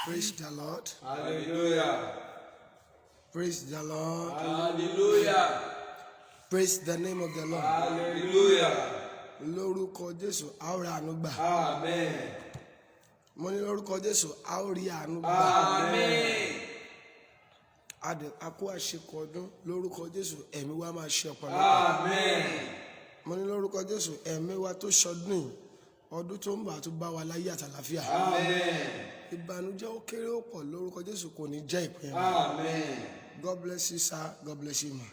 Praise the Lord. Hallelujah. Praise the Lord. Hallelujah. Praise the name of the Lord. Hallelujah. Lórúkọ Jésù, a ó rí àánú gbà. Amen. Mo ní lórúkọ Jésù, a ó rí àánú gbà. Amen. A kú àṣekọ ọdún lórúkọ Jésù, ẹ̀mí wa máa ṣe ọ̀pọ̀lọpọ̀. Amen. Mo ní lórúkọ Jésù, ẹ̀mí wa tó ṣọdún yìí, ọdún tó ń bọ̀ tó bá wa láyé àtàlàfíà. Amen. Ìbànújẹ́ ó kéré ó pọ̀ lórúkọ Jésù kò ní jẹ́ ìpín wa. Amen. God bless you, sir. God bless you, ma.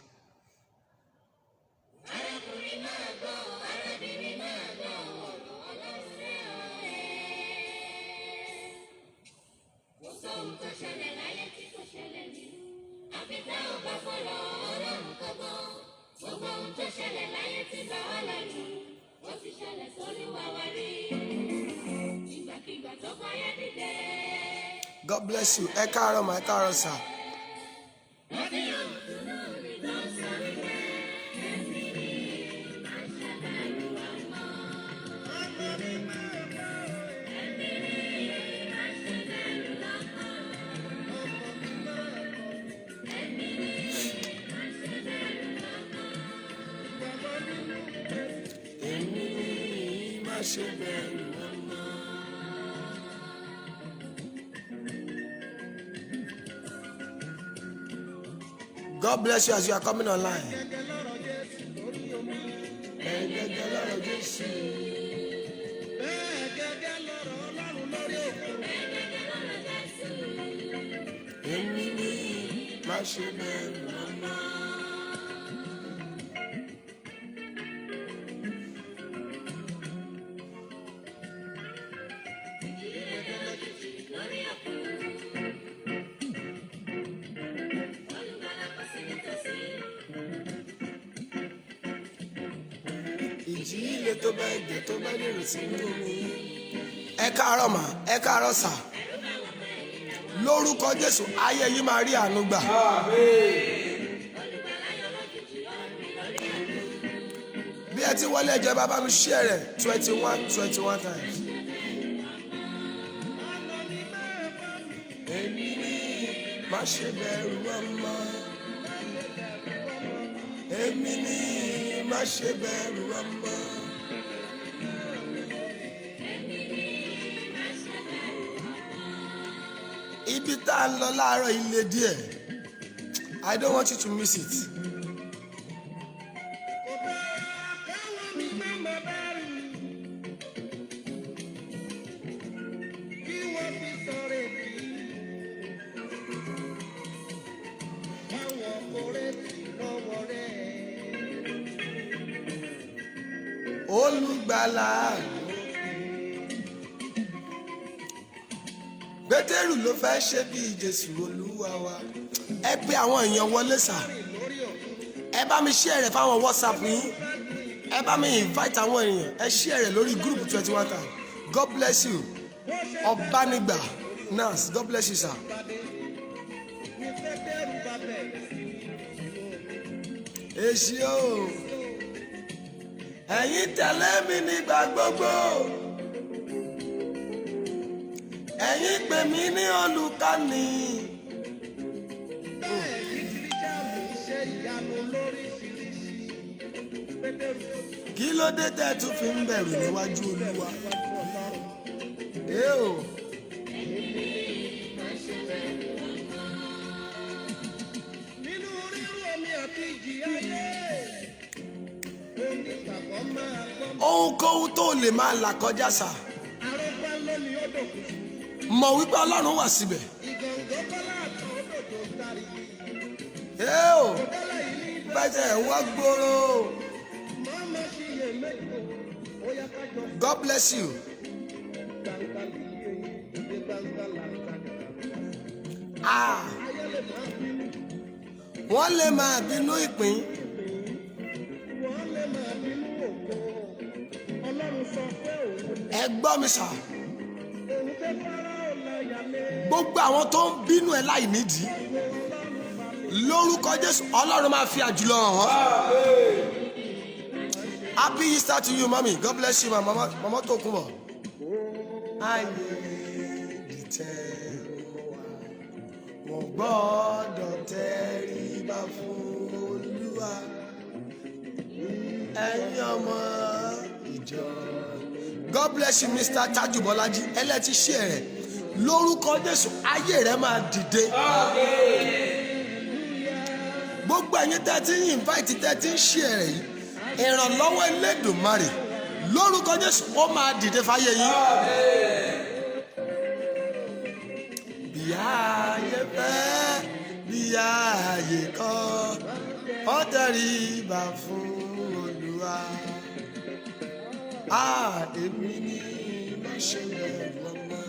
God bless you. Ẹ káàárọ̀ ma, ẹ káàárọ̀ sir. God bless you as you are coming online. Ìjì tó bá ẹ̀jẹ̀ tó bá lè rò sínú omi. Ẹ káàárọ̀ mà, ẹ káàárọ̀ sà. Lórúkọ Jésù, ayé yìí máa rí àánú gbà. Bí ẹ ti wọlé ẹjọ́ bàbá mi share rẹ̀ 21 times. Èmi ni má ṣe bẹ̀rù ọmọ. Èmi ni má ṣe bẹ̀rù ọmọ. Ibi tá a lọ láàárọ̀ ilé díẹ̀. I don't want you to miss it. Olùgbàlà Pétérù ló fẹ́ ṣe bí Jésù Olúwa wa. Ẹ pé àwọn èèyàn wọlé sà. Ẹ bá mi share rẹ̀ fáwọn WhatsApp yín. Ẹ bá mi invite àwọn èèyàn. Ẹ share rẹ̀ lórí group 21 times. God bless you. Ọ̀bánigba Nance, God bless you sir. Èsì o. Ẹ̀yin tẹ̀lé mi nígbà gbogbo. Ẹ̀yin pè mí ní olùkọ́ni. Kí ló dé tẹ́ tún fi ń bẹ̀rù níwájú Olúwa? Ohunkóhun tó lè máa là kọjá sà. Mọ̀ wípé Ọlọ́run wà síbẹ̀. Bẹ́ẹ̀ wá gbòòrò. God bless you. Wọ́n lè máa bínú ìpín. Ẹ gbọ́ mi sà. Gbogbo àwọn tó ń bínú ẹ láì nídìí. Lórúkọ Jésù, Ọlọ́run máa fi àjùlọ hàn. Happy Easter to you, mommy. God bless you, ma. Mama tó kún bọ̀. Ayé dìtẹ̀. fún Olúwa ẹ̀yin ọmọ ìjọ. God bless you Mr. Taju Bọ́lájí ẹlẹ́tí ṣe rẹ̀ lórúkọ Jésù ayé rẹ̀ máa dìde. Gbogbo ẹ̀yin tẹ́tí ń invite tẹ́tí ń ṣe rẹ̀ yìí ìrànlọ́wọ́ Elédùmarè lórúkọ Jésù ó máa dìde fáyé yín. Bí ayé fẹ́ bí ayé kọ̀ ó tẹríba fún Olúwa. Èmi ni má ṣe bẹ̀rù ọmọ.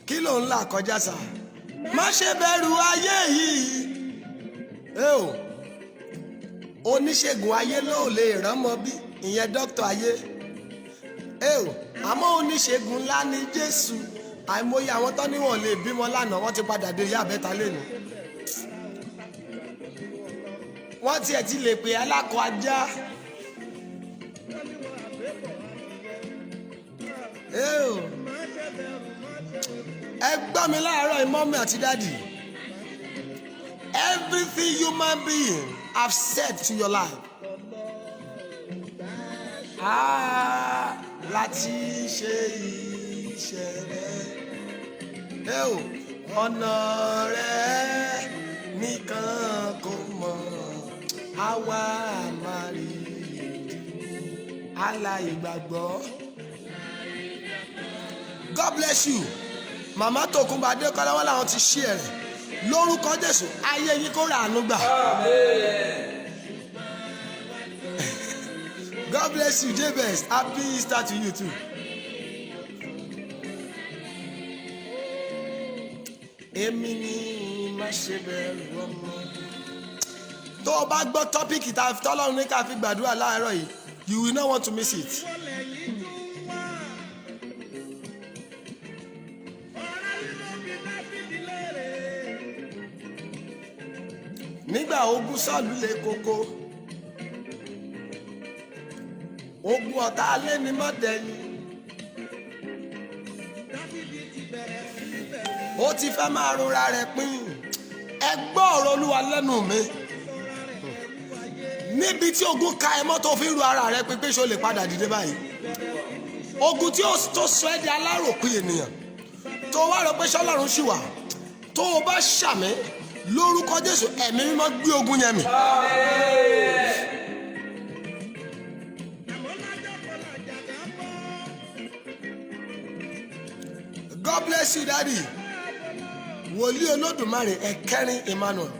Kí ló ń là kọjá sá? Má ṣe bẹ̀rù ayé yìí. Oníṣègùn ayé ló lè ránmọ bí ìyẹn dókítà ayé. Àmọ́ oníṣègùn ńlá ni Jésù. Àìmọye àwọn tó níwọ̀n lè bímọ lánàá wọ́n ti padà dé ìyá àbẹ́ta lẹ́nu. Wọ́n tiẹ̀ ti lè pè alákọ ajá. Ẹ gbọ́ mi láàárọ̀ mọ́mí àti dádì. Everything human being have said to your life. Láti ṣe iṣẹ́ rẹ̀. Ọ̀nà rẹ̀ nìkan kò mọ̀. Àwa máa rí aláìgbàgbọ́. God bless you. Màmá Tòkunbọ̀ Adékọ́lá wọn làwọn ti ṣí ẹ̀rẹ̀ lórúkọ Jésù ayé yín kó ràánú gbà. God bless you Jabez, happy Easter to you too. Èmi ni má ṣe bẹ̀rù ọmọ. Tó o bá gbọ́ tọ́pìkì tọ́lọ́run ní ká fi gbàdúrà láàárọ̀ yìí, you will not want to miss it. Nígbà ogun Sọ́ọ̀lù le koko, ogun ọ̀tá alẹ́ ni mọ́tẹ́ni. Ó ti fẹ́ máa rora rẹ̀ pín. Ẹ gbọ́ ọ̀rọ̀ Olúwa lẹ́nu mi. Níbi tí ogun ka ẹ mọ́ tó fi ń ru ara rẹ̀ pín pé ṣó lè padà dìde báyìí. Ogun tí ó tó sọ ẹ́ di aláròpin ènìyàn. Tó wá rò pé ṣọ́lọ́run ṣì wà. Tó o bá ṣàmì lórúkọ Jésù ẹ̀mí mímọ́ gbé ogun yẹn mì. God bless you daddy. Wòlíì Olódùmarè ẹ̀kẹrin Emmanuel.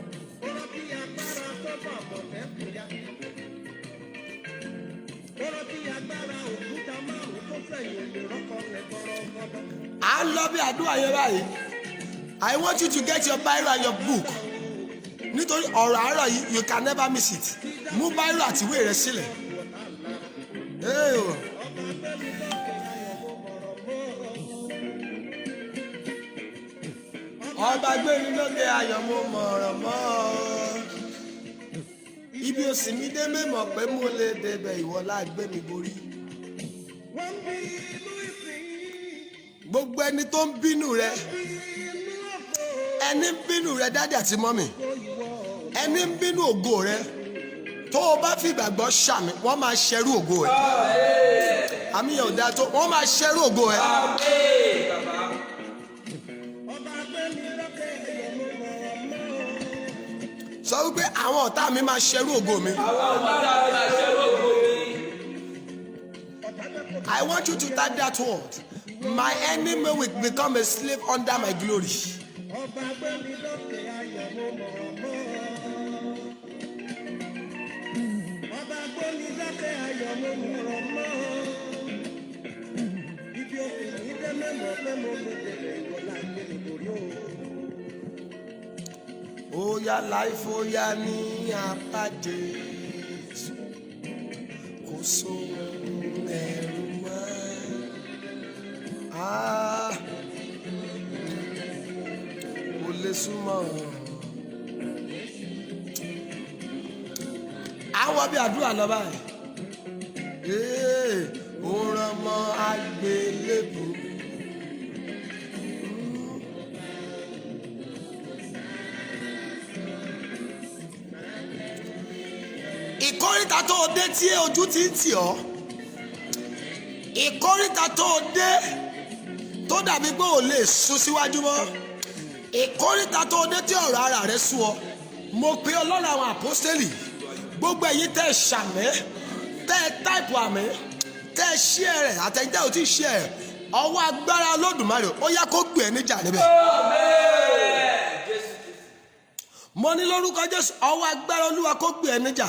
À ń lọ bí àdúrà yẹn báyìí. I want you to get your Bible and your book. Nítorí ọ̀rọ̀ àárọ̀ yìí, you can never miss it. Mú Bible àti ìwé rẹ sílẹ̀. Ọba gbé mi lókè ayọ̀ mo mọ̀ràn mọ́. Ibi òsì mi dé mẹ́mọ̀ pé mo lè débẹ̀ ìwọ lágbé mi borí. Gbogbo ẹni tó ń bínú rẹ. Ẹni ń bínú rẹ dádì àti mọ́mì. Ẹni ń bínú ògo rẹ. Tó o bá fi ìgbàgbọ́ ṣàmì, wọ́n máa ṣẹrú ògo ẹ̀. Àmì yẹn ò dáa tó, wọ́n máa ṣẹrú ògo ẹ̀. Sọ wípé àwọn ọ̀tá mi máa ṣẹrú ògo mi. I want you to type that word. My enemy will become a slave under my glory. Oya life oya ní apáde kò sóhun ẹ̀rù mọ́. Kò lè súnmọ́. Àwọn bí àdúrà lọ báyìí. ó rán mọ́ àgbélébù. Ìkóríta tó o dé tí ojú ti ń tì ọ́, ìkóríta tó o dé tó dàbí pé ò lè sún síwájú mọ́, ìkóríta tó o dé tí ọ̀rọ̀ ara rẹ sú ọ, mo pe Ọlọ́run àwọn àpọ́stélì, gbogbo ẹ̀yin tẹ́ ẹ ṣàmì, tẹ́ ẹ táìpù àmì, tẹ́ ẹ ṣí ẹ rẹ̀ àtẹ̀jẹ́ ò tí ì ṣí ẹ rẹ̀, ọwọ́ agbára Olódùmarè ó yá kó gbé ẹ níjà níbẹ̀. Mo ní lórúkọ Jésù, ọwọ́ agbára Olúwa kó gbé ẹ níjà.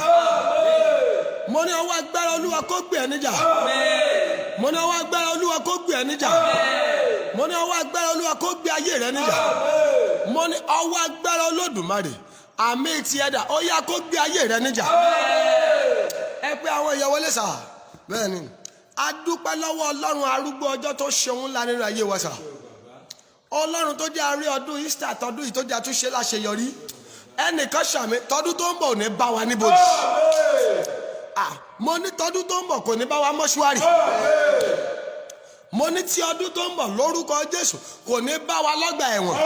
Mo ní ọwọ́ agbára Olúwa kó gbé ẹ níjà. Mo ní ọwọ́ agbára Olúwa kó gbé ẹ níjà. Mo ní ọwọ́ agbára Olúwa kó gbé ayé rẹ níjà. Mo ní ọwọ́ agbára Olódùmarè àmì ti ẹ̀dá ó yá kó gbé ayé rẹ níjà. Ẹ pé àwọn ìyàwó lè sà. Bẹ́ẹ̀ ni, a dúpẹ́ lọ́wọ́ Ọlọ́run arúgbó ọjọ́ tó ṣeun ńlá nínú ayé wa sà. Ọlọ́run tó jẹ́ àrí ọdún Easter tọdún yìí tó jẹ́ àtúnṣe láṣeyọrí. Ẹnìkan ṣàmì tọdún tó ń bọ̀ ò ní bá wa níbojì. Mo ní tọdún tó ń bọ̀ kò ní bá wa mọ́ṣúárì. Mo ní tí ọdún tó ń bọ̀ lórúkọ Jésù kò ní bá wa lọ́gbà ẹ̀wọ̀n.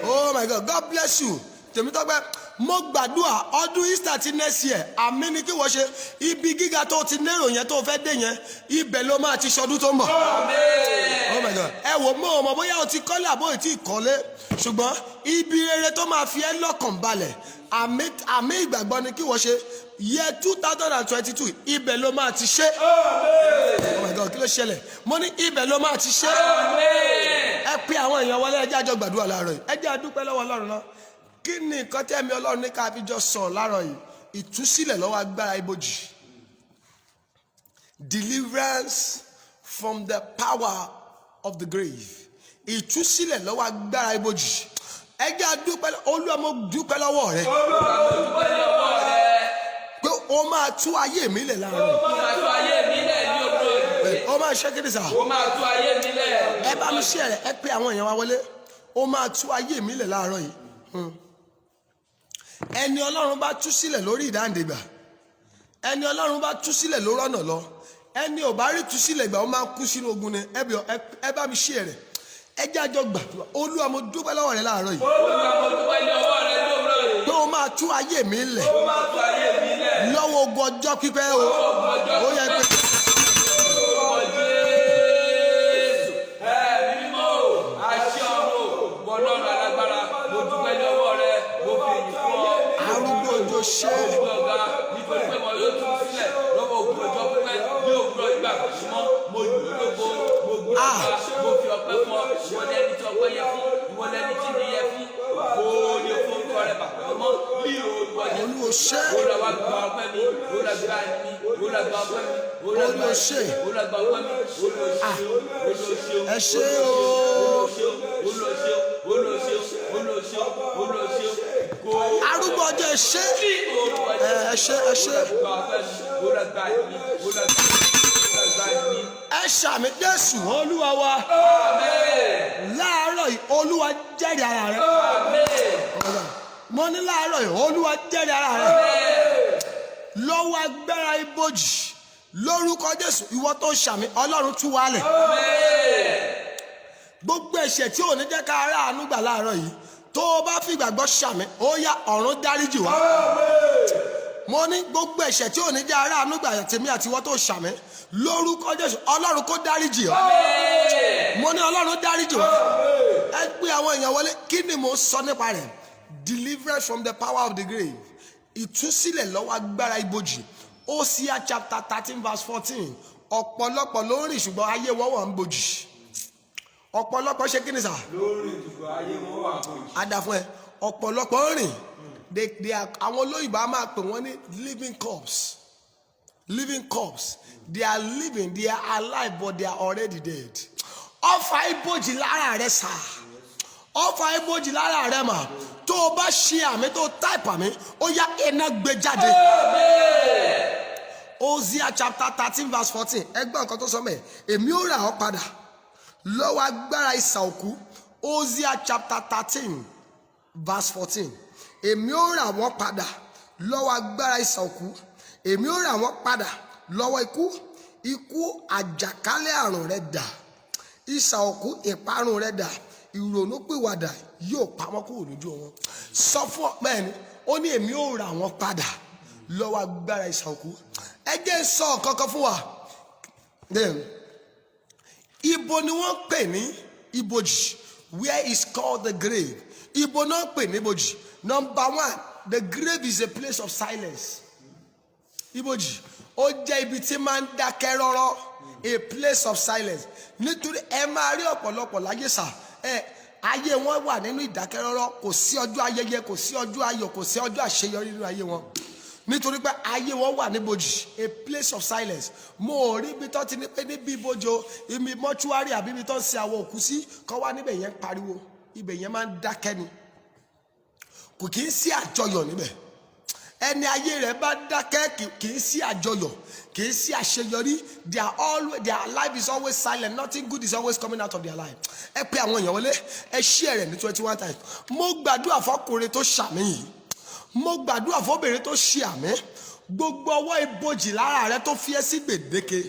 Oh my God, God bless you. Tèmítọ́pẹ́, mo gbàdúrà ọdún Easter ti next year, àmì ni kí wọ́n ṣe ibi gíga tó ti nérò yẹn tó fẹ́ dé yẹn, ibẹ̀ ló máa ti ṣọdún tó ń bọ̀. Oh my God, ẹ wò mo mọ̀ bóyá o ti kọ́lé àbó ìtì ìkọ́lé, ṣùgbọ́n ibi rere tó máa fi ẹ́ lọ́kàn balẹ̀, àmì ìgbàgbọ́ ni kí wọ́n ṣe year 2022 ibẹ̀ ló máa ti ṣe. Oh my God, kí ló ṣẹlẹ̀? Mo ní ibẹ̀ ló máa ti ṣe. Ẹ pe àwọn èèyàn wọlé, ẹ jẹ́ àjọ gbàdúrà láàárọ̀ yìí, ẹ jẹ́ àdúpẹ́ lọ́wọ́ Ọlọ́run náà. Kí ni nǹkan tẹ́mi Ọlọ́run ní ká fi jọ sọ láàárọ̀ yìí? Ìtúsílẹ̀ lọ́wọ́ agbára ibojì. Deliverance from the power of the grave. Ìtúsílẹ̀ lọ́wọ́ agbára ibojì. Ẹ jẹ́ àdúpẹ́, Olúwa mo dúpẹ́ lọ́wọ́ rẹ. Pé o máa tú ayé mi lẹ̀ láàárọ̀. O máa tú ayé mi lẹ̀ ní òwúrọ̀. O máa ṣe kí ni sà? O máa tú ayé mi lẹ̀. Ẹ bá mi ṣe rẹ̀, ẹ pé àwọn èèyàn wa wọlé. O máa tú ayé mi lẹ̀ láàárọ̀ yìí. Ẹni Ọlọ́run bá tú sílẹ̀ lórí ìdáǹdègbà, ẹni Ọlọ́run bá tú sílẹ̀ ló rọ́nà lọ, ẹni ò bá rí tú sílẹ̀ gbà ó máa kú sínú ogun ni. Ẹ bá mi ṣe rẹ̀, ẹ jẹ́ àjọ gbàdúrà. Olúwa mo dúpẹ́ lọ́wọ́ rẹ láàárọ̀ yìí. Olúwa mo dúpẹ́ lọ́wọ́ rẹ lówùrọ̀ yìí. Pé o máa tú ayé mi lẹ̀ O máa tú ayé mi lẹ̀. lọ́wọ́ ogun ọjọ́ pípẹ́ o. Ó yẹ pé ṣe ọ̀gá nítorí pé wọn yóò tún sílẹ̀ lọ́wọ́ ogun ọjọ́ pípẹ́ ní òwúrọ̀ ìgbà mọ́ mo yìn ọ́ lógo mo gbóná mo fi ọpẹ́ fún ọ ìwọ lẹni tí ọpẹ́ yẹ fún ìwọ lẹni tí ní yẹ fún òye fún orúkọ rẹ bàbá ọmọ bí olùwọ yẹ olùwà gba ọpẹ́ mi olùwà gba ẹni olùwà gba ọpẹ́ mi olùwà gba ọpẹ́ mi olùwà ṣe arúgbó ọjọ́ ẹ ṣàmì Jésù Olúwa wa. Láàárọ̀ yìí Olúwa jẹ́rìí ara rẹ̀. Mo ní láàárọ̀ yìí Olúwa jẹ́rìí ara rẹ̀. Lọ́wọ́ agbára ibojì lórúkọ Jésù, ìwọ tó ṣàmì Ọlọ́run tú wa lẹ̀. Gbogbo ẹ̀ṣẹ̀ tí ò ní jẹ́ ká ara àánú gbà láàárọ̀ yìí, tó o bá fi ìgbàgbọ́ ṣàmì ó yá ọ̀run dáríjì wá. Mo ní gbogbo ẹ̀ṣẹ̀ tí ò ní jẹ́ ara àánú gbà tèmi àti ìwọ tó ṣàmì lórúkọ Jésù Ọlọ́run kó dáríjì ọ́. Mo ní Ọlọ́run dáríjì wá. Ẹ gbé àwọn èèyàn wọlé, kí ni mo sọ nípa rẹ̀? Deliverance from the power of the grave. Ìtúsílẹ̀ lọ́wọ́ agbára ibojì. Hosea chapter 13 verse 14. Ọ̀pọ̀lọpọ̀ ló ń rìn ṣùgbọ́n ayé wọn wà ń bojì. Ọ̀pọ̀lọpọ̀ ṣe kí ni sà? lórí ìdìbò ayé wọn wà bojì. Adàfún ẹ, ọ̀pọ̀lọpọ̀ ń rìn. Àwọn olóyìnbó a máa pè wọ́n ní living corpse. Living corpse. They are living, they are alive, but they are already dead. Ọfà ibojì lára rẹ sà. Ọfà ibojì lára rẹ mà. Tó o bá ṣe àmì tó táìpù àmì, ó yá iná gbé jáde. Hosea chapter 13 verse 14. Ẹgbẹ́ nǹkan tó sọ mẹ́, èmi ó rà ọ́ padà lọ́wọ́ agbára ìsà òkú. Hosea chapter 13 verse 14. Èmi ó rà wọ́n padà lọ́wọ́ agbára ìsà òkú. Èmi ó rà wọ́n padà lọ́wọ́ ikú. ikú àjàkálẹ̀ àrùn rẹ dà, ìsà òkú ìparun rẹ dà, ìrònúpìwàdà yóò pamọ́ kúrò lójú wọn. Sọ fún ọ̀pẹ́ ni ó ní èmi ò rà wọ́n padà lọ́wọ́ agbára ìsà òkú. Ẹ jẹ́ sọ kankan fún wa. Ibo ni wọ́n pè ní ibojì, where is called the grave. Ibo náà pè ní ibojì. Number one, the grave is a place of silence. Ibojì ó jẹ́ ibi tí máa ń dákẹ́ rọ́rọ́, a place of silence. Nítorí ẹ máa rí ọ̀pọ̀lọpọ̀ láyé sà, ayé wọn wà nínú ìdákẹ́rọ́rọ́, kò sí ọjọ́ ayẹyẹ, kò sí ọjọ́ ayọ̀, kò sí ọjọ́ àṣeyọrí nínú ayé wọn. Nítorí pé ayé wọn wà níbojì, a place of silence. Mo ò rí ibi tó ti ní pé níbi ibojì, ibi mọ́ṣúárì àbí ibi tó ń sin àwọn òkú sí, kọ́ wá níbẹ̀ yẹn pariwo, ibẹ̀ yẹn máa ń dákẹ́ ni. Kò kì í sí àjọyọ̀ níbẹ̀. Ẹni ayé rẹ̀ bá dákẹ́ kì í sí àjọyọ̀, kì í sí àṣeyọrí. Their life is always silent. Nothing good is always coming out of their life. Ẹ pé àwọn èèyàn wọlé, ẹ share rẹ̀ ní 21 times. Mo gbàdúrà fọ́kùnrin tó ṣàmì yìí, mo gbàdúrà fọ́bìnrin tó ṣe àmì. Gbogbo ọwọ́ ibojì lára rẹ tó fi ẹ́ sí gbèdéke,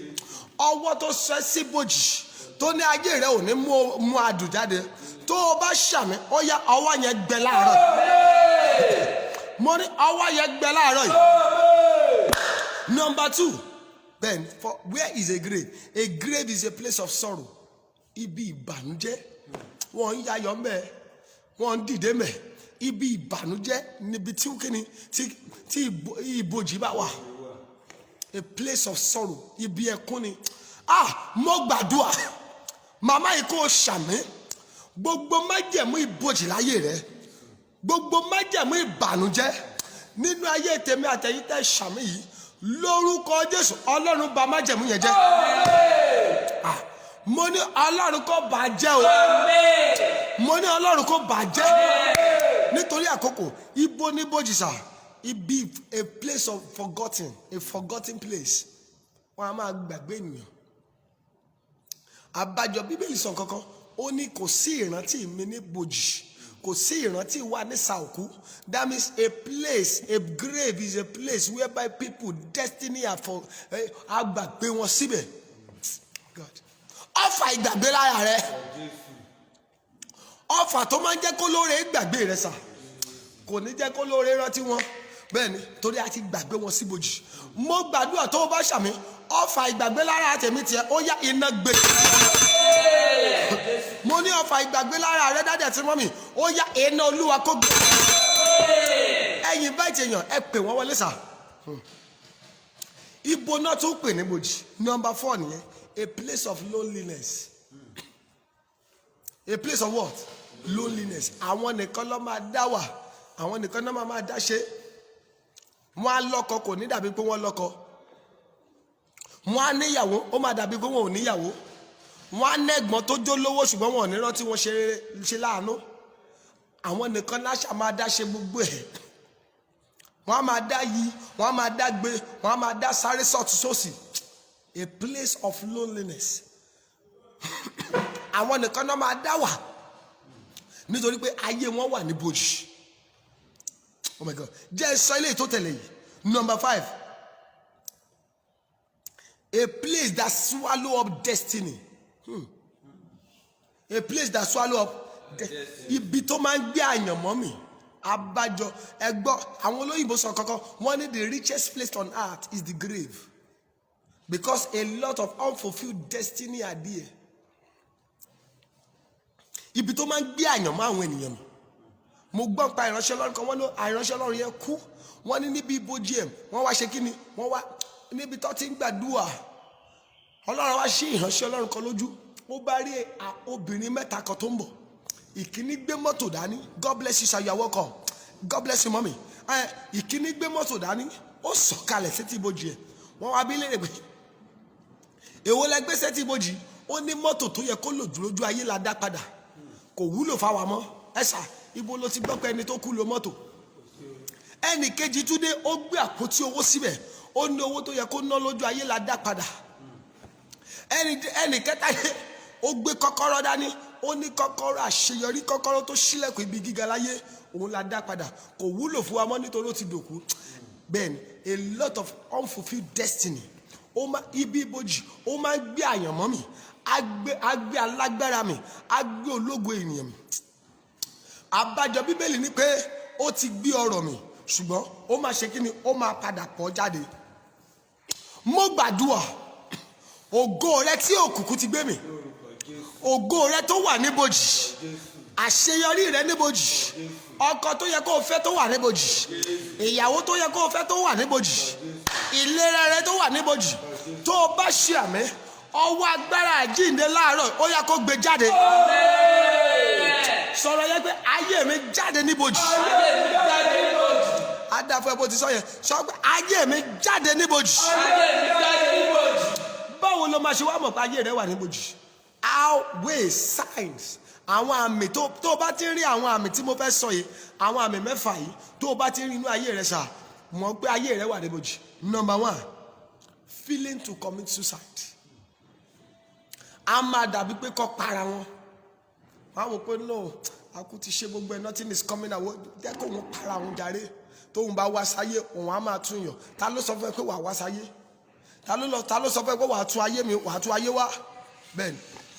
ọwọ́ tó sọ ẹ́ sí ibojì tó ní ayé rẹ ò ní mú adùn jáde, tó o bá ṣàmì ó yá ọwọ́ yẹn gbẹ láàárọ̀. Mo ní ọwọ́ yẹn gbẹ láàárọ̀ yìí. Number 2, then for where is a grave? A grave is a place of sorrow. Ibi ìbànújẹ́, wọ́n ń yayọ̀ mẹ́, wọ́n ń dìde mẹ́. Ibi ìbànújẹ́ níbi tí kíni tí ibojì bá wà. A place of sorrow, ibi ẹkún ni. Mo gbàdúrà màmá yìí kò ṣàmì. Gbogbo májẹ̀mú ibojì láyé rẹ, gbogbo májẹ̀mú ìbànújẹ́ nínú ayé tèmi àtẹ̀yìn tẹ́ ṣàmì yìí, lórúkọ Jésù Ọlọ́run bà májẹ̀mú yẹn jẹ́. Mo ní Ọlọ́run kó bà jẹ́ o. Mo ní Ọlọ́run kó bà jẹ́. Nítorí àkókò, ibo ní ibojì sà, ibi a place of forgotten, a forgotten place. Wọ́n á máa gbàgbé ènìyàn. Àbájọ Bíbélì sọ kankan, ó ní kò sí ìrántí mi ní ibojì, kò sí ìrántí wà ní sàòkú. That means a place, a grave is a place whereby people destiny are for agbàgbé wọn síbẹ̀. God. Ọfà ìgbàgbé lára rẹ, ọfà tó máa ń jẹ́ kó lóore gbàgbé rẹ sà, kò ní jẹ́ kó lóore rántí wọn. Bẹ́ẹ̀ni, torí a ti gbàgbé wọn síbojì. Mo gbàdúrà tó o bá ṣàmì, ọfà ìgbàgbé lára tèmi tiẹ̀ ó yá iná gbé. Mo ní ọfà ìgbàgbé lára rẹ dáadáa tí mọ́mì, ó yá iná Olúwa kó gbé. Ẹ̀yin bá ìtẹ̀yàn ẹ pè wọ́n wọlé sà. Ibo náà tún pè ní ibojì. Number 4 nìyẹn, a place of loneliness. A place of what? Loneliness. Àwọn nìkan ló máa dá wà, àwọn nìkan náà máa dá ṣe. Wọ́n á lọ́kọ kò ní dàbí pé wọ́n lọ́kọ. Wọ́n á níyàwó ó máa dàbí pé wọ́n ò níyàwó. Wọ́n á nẹ́gbọ́n tó jó lówó ṣùgbọ́n wọn ò ní rántí wọn ṣe láàánú. Àwọn nìkan láṣà máa dá ṣe gbogbo ẹ̀. Wọ́n á máa dá yí, wọ́n á máa dá gbé, wọ́n á máa dá sáré sọ́ọ̀tún sósì. A place of loneliness. Àwọn nìkan náà máa dá wà nítorí pé ayé wọn wà ní bojì. Oh my God. Jẹ́ sọ ilé tó tẹ̀lé yìí. Number 5. A place that swallow up destiny. A place that swallow up destiny. Ibi tó máa ń gbé àyànmọ́ mi. Abájọ ẹgbọ́ àwọn olóyìnbó sọ kankan, wọ́n ní the richest place on earth is the grave. Because a lot of unfulfilled destiny are there. Ibi tó máa ń gbé àyànmọ́ àwọn ènìyàn mi. Mo gbọ́ pa ìránṣẹ́ Ọlọ́run kan, wọ́n ní ìránṣẹ́ Ọlọ́run yẹn kú. Wọ́n ní níbi ibojì ẹ̀, wọ́n wá ṣe kí ni? Wọ́n wá níbi tó ti ń gbàdúrà. Ọlọ́run wá ṣí ìránṣẹ́ Ọlọ́run kan lójú. Ó bá rí obìnrin mẹ́ta kan tó ń bọ̀. Ìkíní gbé mọ́tò dání. God bless you sir, you are welcome. God bless you mommy. Ìkíní gbé mọ́tò dání. Ó sọ̀kalẹ̀ sétí ibojì ẹ̀. Wọ́n wá bí léèrè pé èwo lẹ gbé sétí ibojì? Ó ní mọ́tò tó yẹ kó lò dúró lójú ayé la dá padà. Kò wúlò fáwa mọ́. Ẹ̀sà ibo ló ti gbọ́ pé ẹni tó kú lo mọ́tò. Ẹnì kejì tún dé, ó gbé àpótí owó síbẹ̀. Ó ní owó tó yẹ kó ná lójú ayé la dá padà. Ẹnì kẹta dé, ó gbé kọ́kọ́rọ́ dání. Ó ní kọ́kọ́rọ́ àṣeyọrí, kọ́kọ́rọ́ tó ṣílẹ̀kùn ibi gíga láyé, òun la dá padà. Kò wúlò fún wa mọ́ nítorí ó ti dòkú. Then a lot of unfulfilled destiny ibi ibojì ó máa ń gbé àyànmọ́ mi, á gbé alágbára mi, á gbé ológo ènìyàn mi. Àbájọ Bíbélì ní pé ó ti gbé ọrọ̀ mi, ṣùgbọ́n ó máa ṣe kí ni, ó máa padà pọ̀ jáde. Mo gbàdúrà ògo rẹ tí òkùnkùn ti gbé mi, ògo rẹ tó wà níbojì, àṣeyọrí rẹ níbojì, ọkọ tó yẹ kó o fẹ́ tó wà níbojì, ìyàwó tó yẹ kó o fẹ́ tó wà níbojì, ìlera rẹ tó wà níbojì, tó o bá ṣe àmì, ọwọ́ agbára àjíǹde láàárọ̀ ó yẹ kó gbé jáde. Sọ̀rọ̀ yẹn pé ayé mi jáde níbojì. Adáfẹ́ bó ti sọ yẹn, sọ pé ayé mi jáde níbojì. Báwo ló máa ṣe wá mọ̀ pé ayé rẹ wà níbojì? How ways, signs, àwọn àmì tó o bá ti rí àwọn àmì tí mo fẹ́ sọ yìí, àwọn àmì mẹ́fà yìí tó o bá ti rí inú ayé rẹ ṣá, mọ̀ pé ayé rẹ wà níbojì. Number 1, feeling to commit suicide. A máa dàbí pé kó para wọn. Wọ́n á wò pé no, akú ti ṣe gbogbo ẹ̀, nothing is coming out. Jẹ́ kó wọn para wọn jàre. Tóun bá wá sáyé, òun á máa tún yàn. Ta ló sọ fún ẹ pé wàá wá sáyé? Ta ló sọ fún ẹ pé wàá tún ayé mi, wàá tún ayé wá? Bẹ́ẹ̀ni,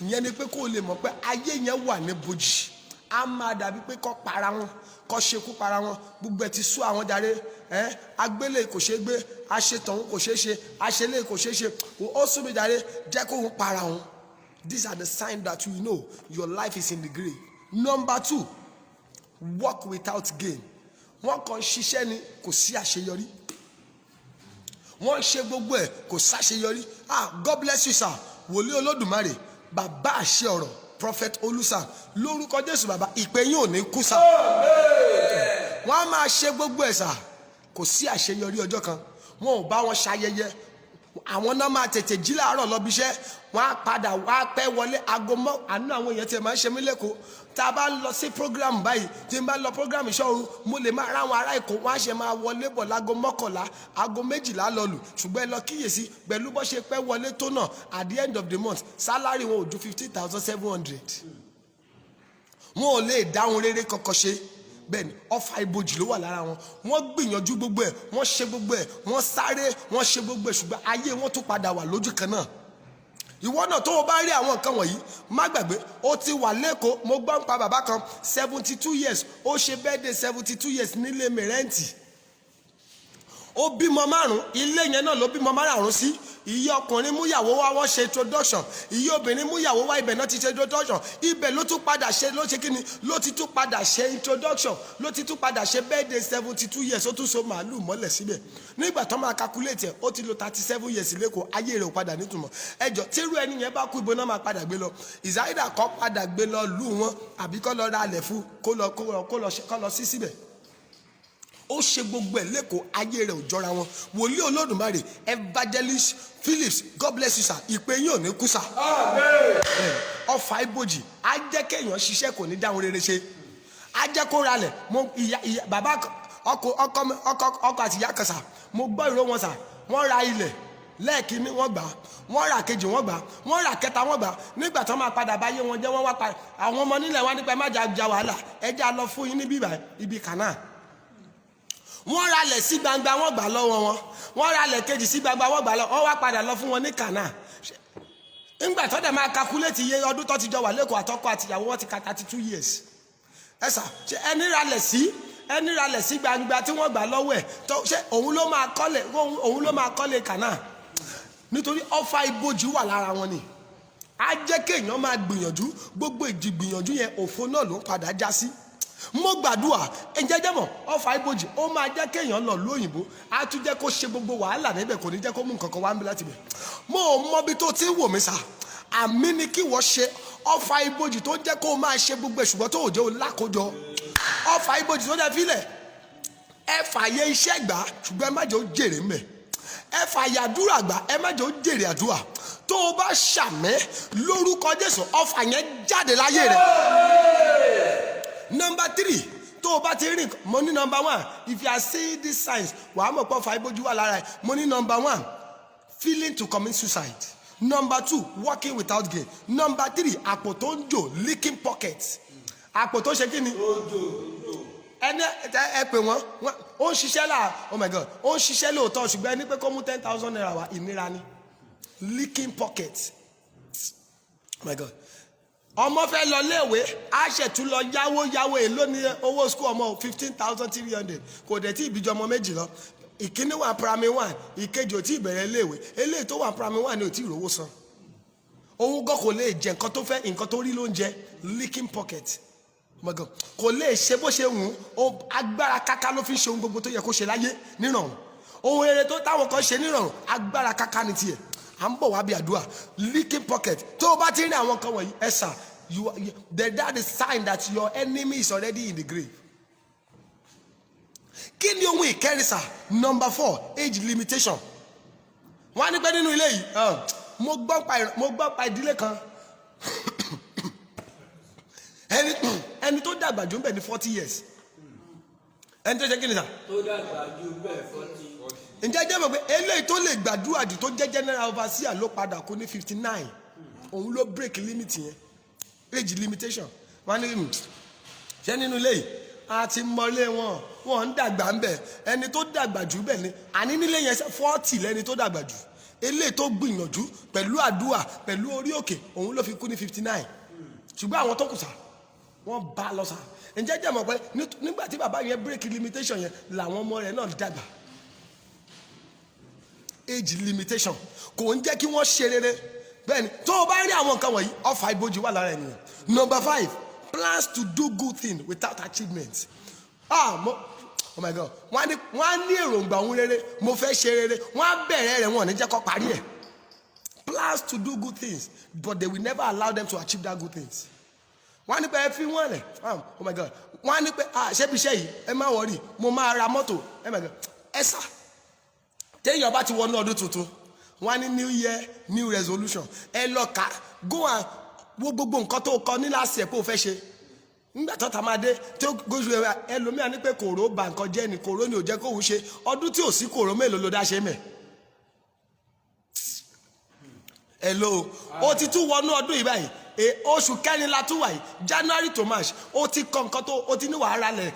ìyẹn ni pé kó o lè mọ̀ pé ayé yẹn wà níbojì. A máa dàbí pé kó para wọn, kó ṣekú para wọn. Gbogbo ẹ̀ ti sú àwọn jàre. Agbélé kò ṣeé gbé, aṣetọ̀hún kò ṣeé ṣe, aṣelé kò ṣeé ṣe. Ó sú mi jàre, jẹ́ kó wọn para wọn. These are the signs that you know your life is in the grave. Number 2, work without gain. Wọ́n kàn ṣiṣẹ́ ni kò sí àṣeyọrí. Wọ́n ṣe gbogbo ẹ̀ kò sáṣeyọrí. God bless you sir. Wòlíì Olódùmarè, bàbá àṣẹ ọ̀rọ̀, Prophet Olúṣà, lórúkọ Jésù bàbá, ìpè yín ò ní kú sá. Wọ́n á máa ṣe gbogbo ẹ̀ sà, kò sí àṣeyọrí ọjọ́ kan. Wọn ò bá wọn ṣayẹyẹ. Àwọn náà máa tètè jí láàárọ̀ lọ bíṣẹ́, wọ́n á padà wá pẹ́ wọlé aago mọ́. Àánú àwọn èèyàn tí ẹ máa ń ṣe mí lẹ́kọ̀ọ́. Tá a bá lọ sí program báyìí, tí n bá lọ program ìṣọ́run, mo lè máa ráwọn ará Èkó, wọ́n á ṣe máa wọlé bọ̀ láago 11, aago 12 lọ lù. Ṣùgbọ́n ẹ lọ kíyèsí, pẹ̀lú bó ṣe pẹ́ wọlé tó náà, at the end of the month, salary wọn ò ju 50,700. Wọn ò lè dáhùn rere kankan ṣe. Bẹ́ẹ̀ni, ọfà ibojì ló wà lára wọn. Wọ́n gbìyànjú gbogbo ẹ̀, wọ́n ṣe gbogbo ẹ̀, wọ́n sáré, wọ́n ṣe gbogbo ẹ̀, ṣùgbọ́n ayé wọn tún padà wà lójú kan náà. Ìwọ náà tó o bá rí àwọn nǹkan wọ̀nyí, má gbàgbé, ó ti wà lẹ́kọ̀ọ́. Mo gbọ́ nípa bàbá kan 72 years, ó ṣe birthday 72 years nílé mẹ́rẹ́ǹtì. Ó bímọ 5, ilé yẹn náà ló bímọ 5 sí. Ìyá ọkùnrin mú ìyàwó wá, wọ́n ṣe introduction. Ìyá obìnrin mú ìyàwó wá, ibẹ̀ náà ti ṣe introduction. Ibẹ̀ ló tún padà ṣe, ló ṣe kíni, ló ti tún padà ṣe introduction, ló ti tún padà ṣe birthday 72 years, ó tún so màálù mọ́lẹ̀ síbẹ̀. Nígbà tó máa calculate ẹ̀, ó ti lo 37 years lẹ́kọ̀ọ́, ayé rẹ̀ ò padà nítumọ̀. Ẹjọ́ tírú ẹni yẹn bá kú, ibo náà máa padà gbé lọ. Ìsáídà kó padà gbé lọ lù wọn, àbí kó lọ ra alẹ̀ fún, kó lọ sí síbẹ̀. Ó ṣe gbogbo ẹ̀ lẹ́kọ̀ọ́, ayé rẹ̀ ò jọra wọn. Wòlíì Olódùmarè, Evangelist Phillips, God bless you sir. Ìpè yín ò ní kú sà. Ọfà ibojì á jẹ́ kéèyàn ṣiṣẹ́ kò ní dáhùn rere ṣe. Á jẹ́ kó ralẹ̀. Bàbá ọkọ àti ìyá kan sà, mo gbọ́ ìró wọn sà. Wọ́n ra ilẹ̀ lẹ́ẹ̀kínní wọ́n gbà, wọ́n ra kejì wọ́n gbà, wọ́n ra kẹta wọ́n gbà. Nígbà tó máa padà báyé wọn jẹ́, wọ́n wá pa àwọn ọmọ nílẹ̀ wọn nípa ẹ má jà wàhálà, ẹ já lọ fún yín níbí ibi Kánà. Wọ́n ralẹ̀ sí gbangba wọ́n gbà lọ́wọ́ wọn, wọ́n ralẹ̀ kejì sí gbangba wọ́n gbà lọ́wọ́, wọ́n wá padà lọ fún wọn ní Kánà. Nígbà tó dẹ̀ máa calculate iye ọdún tó ti jọ wà lẹ́kọ̀ọ́, àtọkọ àtìyàwó wọn ti ka 32 years. Ẹ sà, ṣé ẹni ralẹ̀ sí gbangba tí wọ́n gbà lọ́wọ́ ẹ̀, ṣé òun ló máa kọ́lé Kánà? Nítorí ọfà ibojì wà lára wọn ni. Á jẹ́ kéèyàn máa gbìyànjú, gbogbo ìgbìyànjú yẹn òfo náà ló ń padà já sí. Mo gbàdúrà, ẹ̀jẹ̀jẹ̀ mọ̀, ọfà ibojì ó máa jẹ́ kéèyàn lọ lóyìnbó, á tún jẹ́ kó ṣe gbogbo wàhálà níbẹ̀, kò ní jẹ́ kó mú nǹkan kan wá ń bí láti bẹ̀. Mo ò mọ bí tó ti wò mí sà, àmì ni kí wọ́n ṣe ọfà ibojì tó jẹ́ kó máa ṣe gbogbo ẹ̀, ṣùgbọ́n tó ò jẹ́ olákójọ. Ọfà ibojì tó jẹ́ fílẹ̀, ẹ fàyè iṣẹ́ gbà, ṣùgbọ́n ẹ má jẹ́ ó jèrè ń bẹ̀. Ẹ fàyè àdúrà gbà, ẹ má jẹ́ ó jèrè àdúrà. Tó o bá ṣàmẹ́ lórúkọ Jésù, ọfà yẹn jáde láyé rẹ̀. Number 3, tó o bá ti rìn, mo ní number 1, if you are seeing these signs, wàá mọ̀ pé ọfà ibojì wà lára ẹ̀. Mo ní number 1, feeling to commit suicide. Number 2, working without gain. Number 3, àpò tó ń jò, leaking pocket. Àpò tó ṣe kí ni? Ẹni ẹ pè wọ́n, ó ń ṣiṣẹ́ oh my God, ó ń ṣiṣẹ́ lóòótọ́, ṣùgbọ́n ẹni pé kó mú 10,000 naira wá, ìnira ni. leaking pocket. Oh my God. Ọmọ fẹ́ lọ léèwé á ṣètú lọ yáwó èló ní owó school ọmọ 15,300 kò dẹ̀ tí ìbíjọ ọmọ méjì lọ. Ìkíní wà primary 1 ìkejì ò tí ìbẹ̀rẹ̀ léèwé eléyìí tó wà primary 1 ni ò tí ìrówó san. Òun gan kò lè jẹ nǹkan tó fẹ́ nǹkan tó rí ló ń jẹ leaking pocket. Oh my God. Kò lè ṣe bó ṣe wù ú agbára káká ló fi ń ṣe ohun gbogbo tó yẹ kó ṣe láyé nírọ̀rùn. Ohun rere tó táwọn kan ṣe nírọ̀rùn agbára káká ni tiẹ̀. À ń bọ̀ wá bí àdúrà leaking pocket tó o bá ti rí àwọn kan wọ̀nyí ẹ sà that is sign that your enemy is already in the grave. Kí ni ohun ìkẹrin sà? Number 4 age limitation. Wọ́n á ní pé nínú ilé yìí mo gbọ́ pa ìdílé kan ẹni tó dàgbà jù ń bẹ̀ ní 40 years. Ẹni tó ṣe kí ni sà? Tó dàgbà jù bẹ́ẹ̀ 40. Ǹjẹ́ jẹ́ mọ̀ pé eléyìí tó lè gbàdúrà jù tó jẹ́ general overseer ló padà kú ní 59. Òun ló break limit yẹn age limitation. Wọ́n ní ṣé nínú ilé yìí a ti mọlé wọn ń dàgbà ń bẹ̀ ẹni tó dàgbà jù bẹ̀ ni àní nílé yẹn 40 lẹ́ni tó dàgbà jù eléyìí tó gbìyànjú pẹ̀lú àdúrà pẹ̀lú orí òkè òun ló fi kú ní 59 ṣùgbọ́n àwọn tó kù sá wọ́n bá lọ sá. Ǹjẹ́ jẹ́ mọ̀ pé nígbà tí bàbá yẹn break limitation yẹn làwọn ọmọ rẹ̀ náà dàgbà. Age limitation kò ń jẹ́ kí wọ́n ṣe rere bẹ́ẹ̀ni tó o bá rí àwọn nǹkan wọ̀nyí ọfà ibojì wà lára ènìyàn. Number 5 plans to do good thing without achievement. Oh my God wọ́n á ní èròǹgbà ohun rere mo fẹ́ ṣe rere wọ́n á bẹ̀rẹ̀ rẹ̀ wọ́n ní jẹ́ kó parí ẹ̀. Plans to do good things but they will never allow them to achieve that good things. Wọ́n á ní pé ẹ fi wọ́n rẹ̀ oh my God wọ́n á ní pé ṣébi iṣẹ́ yìí ẹ má wọrí mo máa ra mọ́tò oh my God ẹ sà téèyàn bá ti wọnú ọdún tuntun wọ́n á ní new year new resolution ẹ lọ kà go and wo gbogbo nǹkan tó kọ ní last year pé o fẹ́ ṣe nígbà tó ta máa dé tí ó gbójú ẹlòmíà ní pé kòró bà nǹkan jẹ́ ni kòró ni ò jẹ́ kóhun ṣe ọdún tí ò sí kòró mélòó ló dá ṣe mẹ́. Hello ó ti tún wọnú ọdún yìí báyìí oṣù kẹrin la tún wà yìí January to March ó ti kọ nǹkan tó ó ti ní wàá ralẹ̀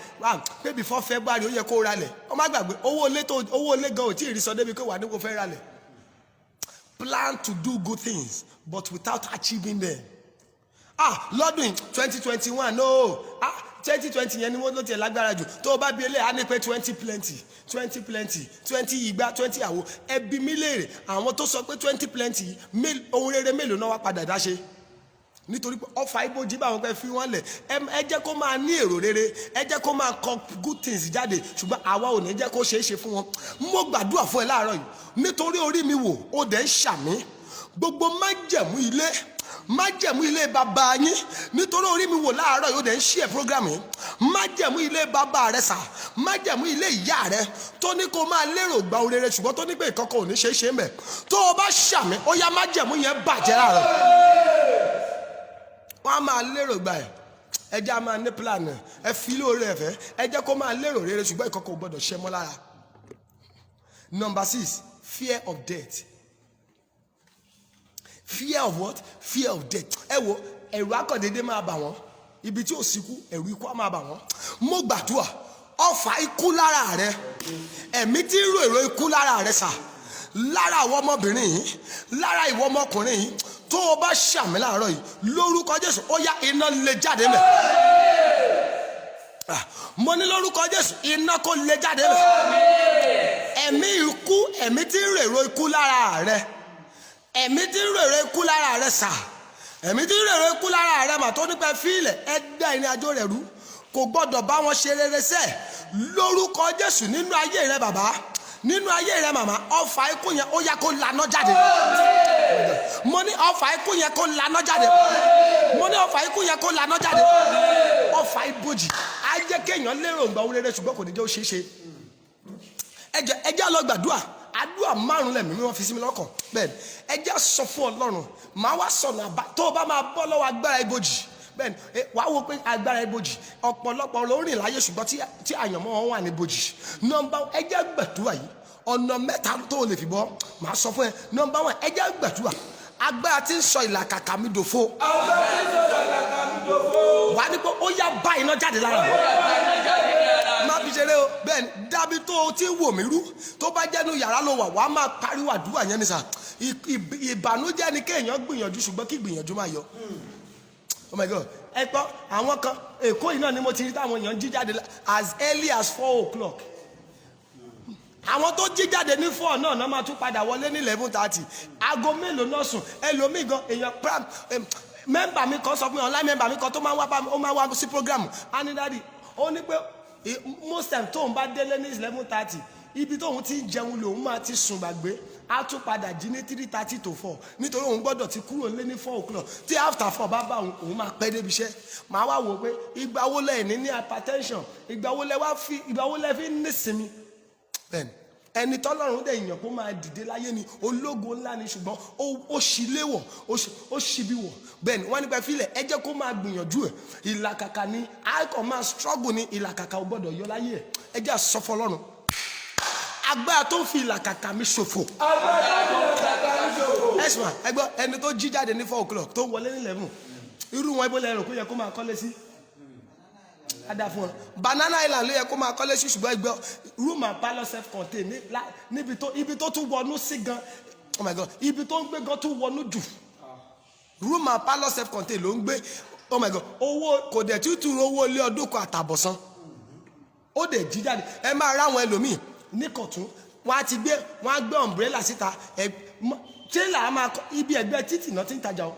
pé before February ó yẹ kó ralẹ̀ ó má gbàgbé owó ilé gan ò tí ì rí sọ débi pé wà ní kó fẹ́ ralẹ̀. Plan to do good things but without achieving them. Lọ́dún 2021 no 2020 yẹn ni wọ́n ló tiẹ̀ lágbára jù tó o bá bí eléyà á ní pé 20 ìgbà 20 àwo ẹbí mi léèrè àwọn tó sọ pé 20 plenty ohun rere mélòó náà wá padà dá ṣe nítorí pé ọfà ibojì bá wọn pẹ́ fi wọ́n lẹ̀ ẹ jẹ́ kó máa ní èrò rere ẹ jẹ́ kó máa kọ good things jáde ṣùgbọ́n àwa ò ní jẹ́ kó ṣeé ṣe fún wọn. Mo gbàdúrà fún ẹ láàárọ̀ yìí nítorí orí mi wò ó dẹ̀ ń ṣàmì gbogbo májẹ̀mú ilé bàbá yín nítorí orí mi wò láàárọ̀ yóò dẹ̀ ń ṣí ẹ̀ program yìí májẹ̀mú ilé bàbá rẹ sà májẹ̀mú ilé ìyá rẹ tó ní kó máa lérò gba ohun rere ṣùgbọ́n tó ní pé ìkọ̀kọ̀ ò ní ṣeé ṣe mẹ́ tó o bá ṣàmì ó yá májẹ̀mú yẹn bàjẹ́ láàárọ̀ wọ́n á máa lérò gba ẹ̀ ẹ jẹ́ á máa ní plan ẹ fi lóore ẹ̀fẹ́ ẹ jẹ́ kó máa lérò rere ṣùgbọ́n ìkọ̀kọ̀ ò gbọ́dọ̀ ṣe mọ́ lára. Number 6 fear of death. Fear of what? Fear of death. Ẹ wo ẹ̀rù akọ̀dédé máa bà wọ́n ibi tí ò síkú ẹ̀rù ikú á máa bà wọ́n. Mo gbàdúrà ọfà ikú lára rẹ ẹ̀mí tí ń ro èrò ikú lára rẹ sà lára àwọn ọmọbìnrin yìí lára ìwọ ọmọkùnrin yìí tó o bá ṣàmì láàárọ̀ yìí lórúkọ Jésù ó yá iná lè jáde mẹ́. Mo ní lórúkọ Jésù iná kó lè jáde mẹ́. Ẹ̀mí ikú ẹ̀mí tí ń ro èrò ikú lára rẹ ẹ̀mí tí ń rèrè ikú lára rẹ sà ẹ̀mí tí ń rèrè ikú lára rẹ mà tó nípa fílẹ̀ ẹ dá ìrìn àjò rẹ̀ rú kò gbọ́dọ̀ bá wọn ṣe rere sẹ́ lórúkọ Jésù nínú ayé rẹ bàbá nínú ayé rẹ màmá ọfà ikú yẹn ó yá kó laná jáde. Mo ní ọfà ikú yẹn kó laná jáde mo ní ọfà ikú yẹn kó laná jáde ọfà ibojì á jẹ́ kéèyàn lérò ǹgbà ohun rere ṣùgbọ́n kò ní jẹ́ ó ṣeé ṣe. ẹ jẹ́ lọ gbàdúrà àdúrà márùn lẹ́mí wọ́n fi sí mi lọ́kàn bẹ́ẹ̀ ẹ jẹ́ sọ fún Ọlọ́run màá wá sọ̀nà àbá tó o bá máa bọ́ lọ́wọ́ agbára ibojì bẹ́ẹ̀ wàá wo pé agbára ibojì ọ̀pọ̀lọpọ̀ ló rìn láyé ṣùgbọ́n tí àyànmọ́ wọn wà ní ibojì. Nọ́mbà ẹ jẹ́ gbàdúrà yìí ọ̀nà mẹ́ta tó o lè fi bọ́ màá sọ fún ẹ. Nọ́mbà 1 ẹ jẹ́ gbàdúrà agbára tí ń sọ ìlàkàkà mi dòfo wà á ní pé ó yá bá iná jáde lára mi má fi ṣeré o bẹ́ẹ̀ ni dábí tó o ti wò mí rú tó bá jẹ́nu yàrá ló wà wà á máa pariwo àdúrà yẹn ni sà ìbànújẹ́ ni kéèyàn gbìyànjú ṣùgbọ́n kí gbìyànjú máa yọ. Oh my God, ẹ gbọ́ àwọn kan Èkó yìí náà ni mo ti rí táwọn èèyàn jí jáde as early as 4 o'clock. Àwọn tó jí jáde ní 4 náà máa tún padà wọlé ní 11:30. Aago mélòó náà sùn? Ẹlòmíì gan èèyàn mẹ́mbà mi kan sọ pé online mẹ́mbà mi kan tó máa ń wá sí program anidadi ó ní pé most time tóun bá délé ní 11:30 ibi tóun ti ń jẹun lòun máa ti sùn gbàgbé á tún padà jí ní 3:30 to 4 nítorí òun gbọ́dọ̀ ti kúrò lé ní 4 o'clock tí after 4 bá òun máa pẹ́ débi iṣẹ́. Màá wá wò pé ìgbà wo lẹ́yìn ní hypertension, ìgbà wo lẹ́ fi ń nísinmi. Bẹ́ẹ̀ni ẹni tọ́lọ́run dẹ̀ yàn kó máa dìde láyé ni ológo ńlá ni ṣùgbọ́n ó ṣì léwọ̀ ó ṣì bí wọ̀. Bẹ́ẹ̀ni wọ́n nípa ìfilẹ̀ ẹ jẹ́ kó máa gbìyànjú ẹ̀ ìlàkàkà ni àìkọ́ máa struggle ní ìlàkàkà ò gbọ́dọ̀ yọ láyé ẹ̀ ẹ jẹ́ àsọ fọlọ́run. Agbára tó ń fi ìlàkàkà mi ṣòfò. Ẹ̀sùn ẹgbọ́ ẹni tó jí jáde ní 4 o'clock tó wọlé ní 11 irú wọn ibo lẹ́rù kó yẹ kó máa kọ́lé sí. Banana Island ló yẹ kó máa kọ́lé sí ṣùgbọ́n ìgbẹ́ room and parlour self-contained ibi tó tún wọnú sí gan. Oh my God, ibi tó ń gbé gan tún wọnú jù. Room and parlour self-contained ló ń gbé. Oh my God, owó kò dẹ̀ tútù owó ilé ọdún kan àtàbọ̀sán. Ó dẹ̀ jí jáde ẹ máa ráwọn ẹlòmíì níkọ̀tún wọ́n á gbé umbrella síta trailer á máa ibi ẹgbẹ́ títì náà ti ń tajà o.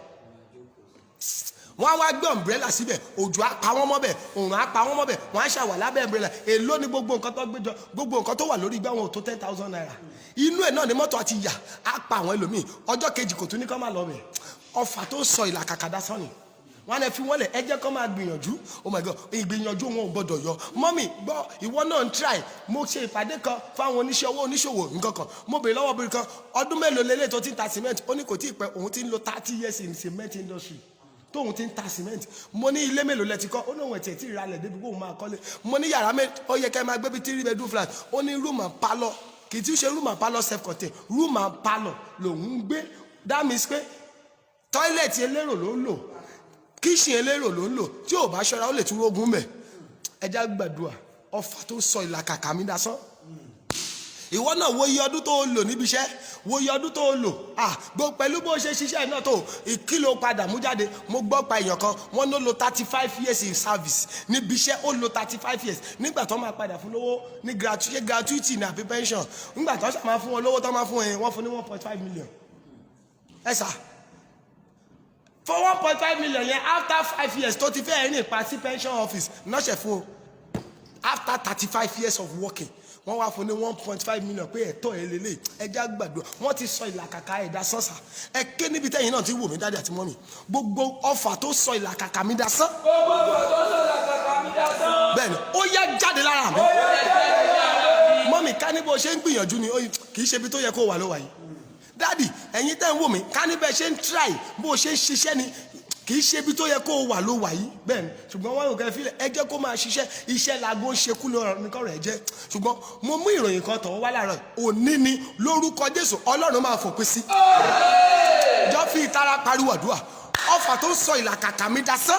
Wọ́n á wá gbé umbrella síbẹ̀ òjò á pa wọ́n mọ́bẹ̀ òòrùn á pa wọ́n mọ́bẹ̀ wọ́n á ṣàwà lábẹ́ umbrella èló ni gbogbo nǹkan tó gbéjọ gbogbo nǹkan tó wà lórí igbá wọn ò tó 10,000 naira. Inú ẹ̀ náà ni mọ́tò àti yà á pa àwọn ẹlòmíì ọjọ́ kejì kò tún ní kọ́ máa lọ bẹ̀. Ọfà tó sọ ìlàkàkà dasán ni wọ́n á fi wọ́n lẹ̀ ẹ jẹ́ kó máa gbìyànjú. Oh my God, ìgbìyànjú wọn ò gbọ́dọ̀ yọ. Mọ́mì gbọ́ ìwọ náà ń try. Mo ṣe ìpàdé kan fáwọn oníṣòwò nǹkan kan mo bèrè lọ́wọ́ obìnrin kan ọdún mélòó lélẹ̀ tó ti ń ta cement ó ní kò tí ì pẹ́ òun ti ń lo 30 years in cement industry tóun ti ń ta cement. Mo ní ilé mélòó lẹ ti kọ́ ó ní òun ẹ̀tì tí ìralẹ̀ débi kóun máa kọ́lé. Mo ní yàrá ó yẹ ká máa gbé bí 3 bedroom flat ó ní room and parlour kì í tí í ṣe room and parlour self-contained room and parlour lòun ń gbé. That means pé toilet elérò ló ń lò kíṣìn elérò ló ń lò tí ò bá ṣọ́ra ó lè tún rógún mẹ́. Ẹ já gbàdúrà ọfà tó sọ ìlàkàkà mi dasán. Ìwọ náà wo iye ọdún tó lò níbi iṣẹ́ wo iye ọdún tó lò pẹ̀lú bó ṣe ṣiṣẹ́ náà tó ìkìlọ̀ padà mú jáde. Mo gbọ́ pa èèyàn kan wọ́n ló lo 35 years in service níbi iṣẹ́ ó lo 35 years nígbà tó máa padà fún lówó ní gratuity ní àbí pension nígbà tó ṣàmà fún wọn lówó tó máa fún wọ́n fún ní 1.5 million. Ẹ sà for 1.5 million yẹn after 5 years tó ti fẹ́ rìn pa sí pension office náà ṣe fún o after 35 years of working wọ́n wá fún ní 1.5 million pé ẹ̀tọ́ ẹ̀ lélẹ̀ ẹja gbàdúrà wọ́n ti sọ ìlàkàkà ẹ̀dá sánṣà ẹ ké níbi tẹ́yìn náà ti wò mí dáadé àti mọ́mì gbogbo ọfà tó sọ ìlàkàkà mi dasán. gbogbo ọfà tó sọ ìlàkàkà mi dasán. Bẹ́ẹ̀ni ó yá jáde lára mi. Mọ́mì ká ní bó ṣe ń gbìyànjú ni kì í ṣe ibi tó yẹ kó wà ló wà yìí. Dáàdì ẹ̀yin tẹ́ ń wò mí ká ní bẹ́ẹ̀ ṣe ń try bó ṣe ń ṣiṣẹ́ ni kì í ṣe ibi tó yẹ kó wà ló wà yìí. Bẹ́ẹ̀ni ṣùgbọ́n wọn ò kẹ́ fílẹ̀ ẹ jẹ́ kó máa ṣiṣẹ́ iṣẹ́ laago ń ṣe kú nìkan rẹ̀ jẹ́. Ṣùgbọ́n mo mú ìròyìn kan tọ̀ wá láàárọ̀ òní ni lórúkọ Jésù Ọlọ́run máa fòpin sí. Jọ fi ìtara pariwo àdúrà ọfà tó ń sọ ìlàkàkà mi dasán.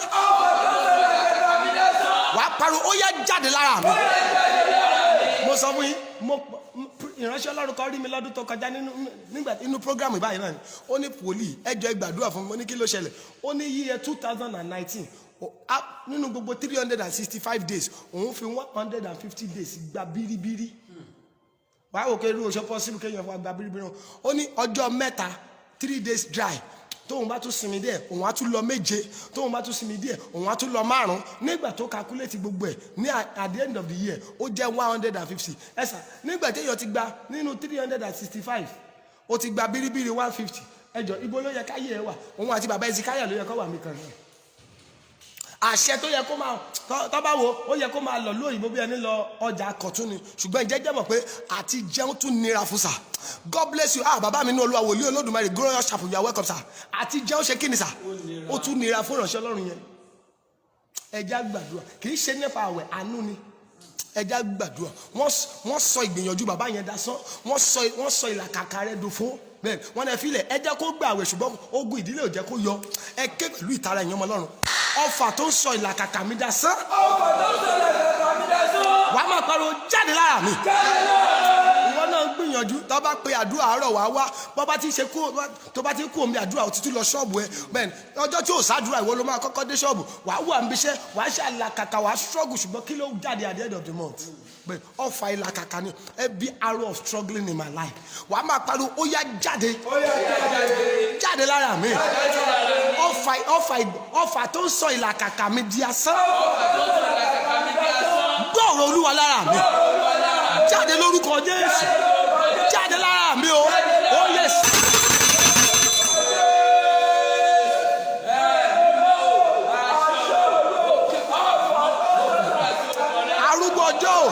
Wàá pariwo ó yá jáde lára mi. Mo sọ fún yín ìránṣẹ́ Ọlọ́run kan rí mi lọ́dún tó kọjá nígbà inú program ìbáyìí náà ni ó ní wòlíì ẹjọ́ ẹ gbàdúrà fún mi mo ní kí ló ṣẹlẹ̀ ó ní yíyẹ 2019 nínú gbogbo 365 days òun fi 150 days gba bíríbírí wàá wò kéré oṣù pọ́sibú kéèyàn fún gba bíríbírí ó ní ọjọ́ mẹ́ta 3 days dry tóun bá tún sinmi díẹ̀ òun á tún lọ 7 tóun bá tún sinmi díẹ̀ òun á tún lọ 5 nígbà tó calculate gbogbo ẹ̀ ní at the end of the year ó jẹ́ 150 ẹ̀sà nígbà téèyàn ti gba nínú 365 ó ti gba bíríbírí 150 ẹjọ́ ibo ló yẹ káyé ẹ wà òun àti bàbá Ezekiah ló yẹ kó wà mí kan náà àṣẹ tó yẹ kó máa tó bá wo ó yẹ kó máa lọ lóyìnbó bí ẹni lọ ọjà kọ̀tún ni ṣùgbọ́n ìjẹ́jẹ́ mọ̀ pé àti jẹun tún nira fún sà. God bless you. Bàbá mi ní Olúwa wòlíì Olódùmarè glorious chapel you are welcome sir. Àti jẹun ṣe kí ni sà ó tún nira fún ìránṣẹ́ Ọlọ́run yẹn. Ẹja gbàdúrà kì í ṣe nípa àwẹ̀ àánú ni. Ẹja gbàdúrà wọ́n sọ ìgbìyànjú bàbá yẹn dasán wọ́n sọ ìlàkàkà rẹ̀ dòfó bẹ́ẹ̀ wọ́n ẹ filẹ̀ ẹ jẹ́ kó gbà àwẹ̀ ṣùgbọ́n ogun ìdílé ò jẹ́ kó yọ ẹ ké pẹ̀lú ìtara ẹ̀yàn ọmọ Ọlọ́run ọfà tó ń sọ ìlàkàkà mi dasán. ọfà tó ń sọ ìlàkàkà mi dasán. Wàá máa pariwo jáde lára mi. Ìwọ náà gbìyànjú. gbìyànjú tó bá pe àdúrà àárọ̀ wá wá bó bá ti ṣe kú tó bá ti kú omi àdúrà òtútù lọ ṣọ́ọ̀bù ẹ bẹ́ẹ̀ ni ọjọ́ tí ò sádùúrà ìwọ ló máa kọ́kọ́ dé ṣọ́ọ̀bù wàá wà níbi iṣẹ́ wàá ṣàlàkàkà wàá struggle ṣùgbọ́n kí ló jáde at the end of the month bẹ́ẹ̀ ọ̀fà ìlàkàkà ni every arrow of struggling in my life wàá máa pariwo ó yá jáde jáde lára mi ọ̀fà tó ń sọ ìlàkàkà mi di asán gbọ́ọ̀rọ̀ olúwa lára mi jáde lórúkọ Jésù jáde lára mi o oh yes. arúgbó ọjọ́ o.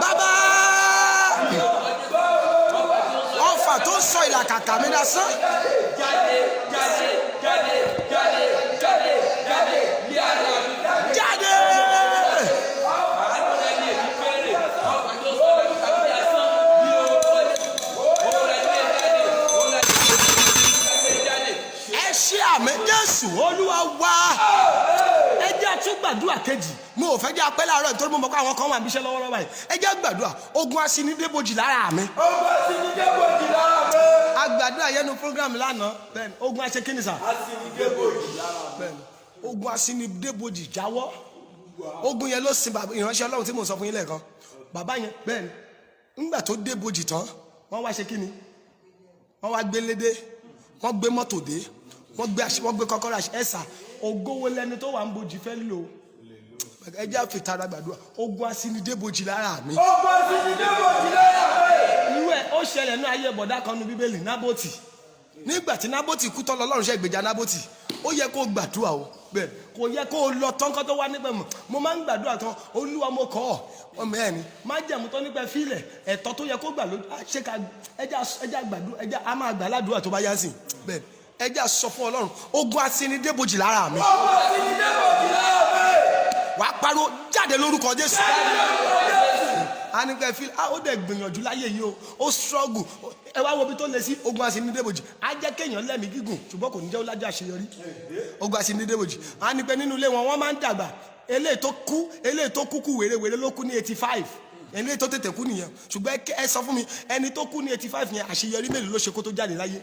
bàbá ọfà tó sọ ìlàkàkà mi dasán. Jésù Olúwa wá ẹ jẹ́ àtúgbàdúrà kejì mo ò fẹ́ jẹ́ apẹ́ láàárọ̀ nítorí mo mọ̀ pé àwọn kan wà níbiṣẹ́ lọ́wọ́lọ́wọ́ báyìí ẹ jẹ́ gbàdúrà ogun aṣinidébojì lára mi. ogun aṣinidébojì lára mi. agbàdúrà yẹnu program lánàá bẹ́ẹ̀ni ogun aṣekínì sà. aṣinidébojì lára mi. bẹ́ẹ̀ni ogun aṣinidébojì jáwọ́ ogun yẹn ló sin ìránṣẹ́ Ọlọ́run tí mo sọ fún yín lẹ́ẹ̀kan bàbá yẹn bẹ́ẹ̀ni ńgbà tó débojì tán wọ́n wá ṣe kíni wọ́n wá gbé lédè wọ́n gbé mọ́tò dé wọ́n gbé kọ́kọ́rọ́ ẹ̀sà ògówó lẹ́ni tó wà ń bojì fẹ́ lò ẹjẹ́ àfitara gbàdúrà ogun aṣinidébojì lára mi. ogun aṣinidébojì lára mi. irú ẹ̀ ó ṣẹlẹ̀ ní ayé bọ̀dá kan ní bíbélì Nábótì nígbà tí Nábótì kú tán lọ́lọ́run ṣe gbèjà Nábótì ó yẹ kó gbàdúrà o bẹ́ẹ̀ kò yẹ kó lọ tán kó tó wá nípa mo máa ń gbàdúrà tán Olúwa mo kọ́ ọ ọmọ ẹ̀ ni má jẹ̀mú tó nípa fílẹ̀ ẹ̀tọ́ tó yẹ kó gbà ló ṣe ká ẹjẹ́ gbàdúrà ẹjẹ́ a máa gbà ládùúrà tó bá yá sí bẹ́ẹ̀ ẹ jẹ́ sọ fún Ọlọ́run ogun aṣinidébojì lára mi. ogun aṣinidébojì lára mi. wàá pariwo jáde lórúkọ Jésù. a ní pẹ́ fíl ó dẹ̀ gbìyànjú láyé yìí o ó struggle ẹ wá wo bí tó lè sí ogun aṣinidébojì á jẹ́ kéèyàn lẹ́mìí gígùn ṣùgbọ́n kò ní jẹ́ ó lájọ́ àṣeyọrí ogun aṣinidébojì a ní pẹ́ nínú ilé wọn máa ń dàgbà eléyìí tó kú wèrèwèrè ló kú ní 85 eléyìí tó tètè kú nìyẹn ṣùgbọ́n ẹ sọ fún mi ẹni tó kú ní 85 yẹn àṣeyọrí mélòó ló ṣe kó tó jáde láyé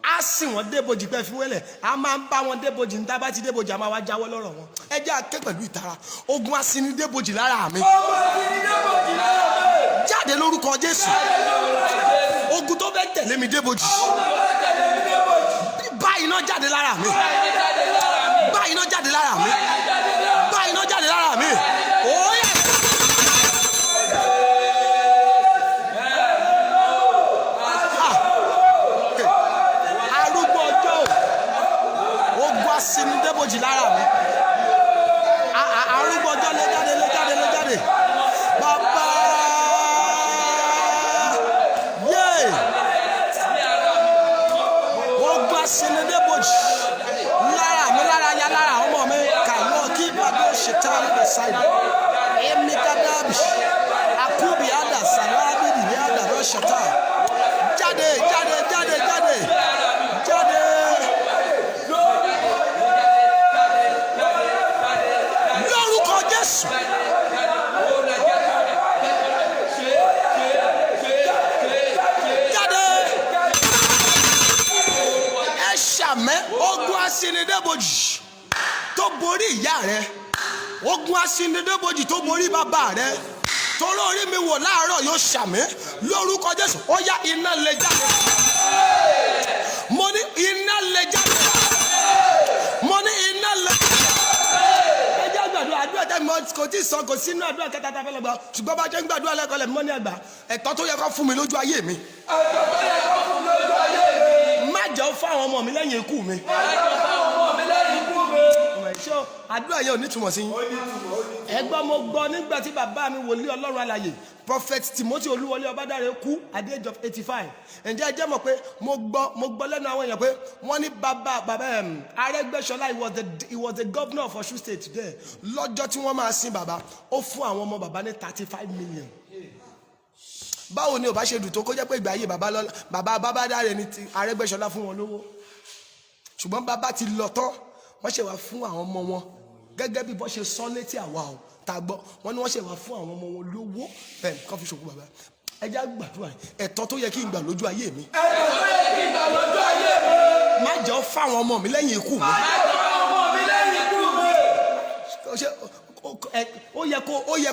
a sì wọn débojì pẹ́ fi wẹ́lẹ̀ a máa ń bá wọn débojì níta bá ti débojì a máa wá jáwọ́ lọ́rọ̀ wọn ẹ jẹ́ àké pẹ̀lú ìtara ogun aṣinidébojì lára mi. ogun aṣinidébojì lára mi. jáde lórúkọ Jésù ogun tó fẹ́ tẹ̀lé mi débojì báyìí náà jáde lára mi báyìí náà jáde lára mi báyìí náà jáde lára mi òye. aṣinidébojì lára mi arúgbó ọjọ́ lé jáde bàbá yé ogun aṣinidébojì lára mi lára ya lára ọmọ mi kàlọ́ kí bàbá òṣèta nípa ṣáìdì èmi kábíyàbí àkúbì àdà sàlábì ní àdà rọ́ṣẹ̀tà jáde. Ogun aṣinidébojì tó borí ìyá rẹ ogun aṣinidébojì tó borí bàbá rẹ torí orí mi wò láàárọ̀ yóò ṣàmì lórúkọ Jésù ó yá iná lè jáde mo ní iná lè jáde mo ní iná lè jáde. ẹ jẹ́ gbàdúrà àdúrà tẹ́ mi kò tí ì sọ kò sínú àdúrà kẹta tá a fẹ́ lọ gbà ṣùgbọ́n bá jẹ́ ń gbàdúrà lẹ́kọ̀ọ́ lẹ̀ mọ́ ní àgbà ẹ̀tọ́ tó yẹ kó fún mi lójú ayé mi. ẹ̀tọ́ tó yẹ kó fún mi lójú ayé mi. má jẹ́ fáwọn ọmọ mi lẹ́yìn ikú mi. àdúrà yẹn ò ní túmọ̀ sí yín. ẹgbọ́n mo gbọ́ nígbà tí bàbá mi wòlíì Ọlọ́run alààyè Prophet Timothy Olúwọlé Ọbádáre kú at the age of 85. ǹjẹ́ ẹ jẹ́ mọ̀ pé mo gbọ́ lẹ́nu àwọn èèyàn pé wọ́n ní bàbá Arẹ́gbẹ́ṣọlá he was the governor of Osun State today. lọ́jọ́ tí wọ́n máa sin bàbá ó fún àwọn ọmọ bàbá ní 35 million. báwo ni ò bá ṣe dùn tó kó jẹ́ pé ìgbà ayé bàbá Ọbádáre ni Arẹ́gbẹ́ṣọlá fún wọn lówó ṣùgbọ́n bàbá ti lọ tán wọ́n ṣe wá fún àwọn ọmọ wọn gẹ́gẹ́ bí bọ́ ṣe sọ létí àwa o tá a gbọ́ wọ́n ní wọ́n ṣe wá fún àwọn ọmọ wọn lówó bẹ́ẹ̀ kọ́ fi ṣòkú bàbá ẹjẹ́ gbàdúrà ẹ̀tọ́ tó yẹ kí n gbà lójú ayé mi. ẹ̀tọ́ tó yẹ kí n gbà lójú ayé mi. má jẹ́ fáwọn ọmọ mi lẹ́yìn ikú mi. má jẹ́ fáwọn ọmọ mi lẹ́yìn ikú mi. ó yẹ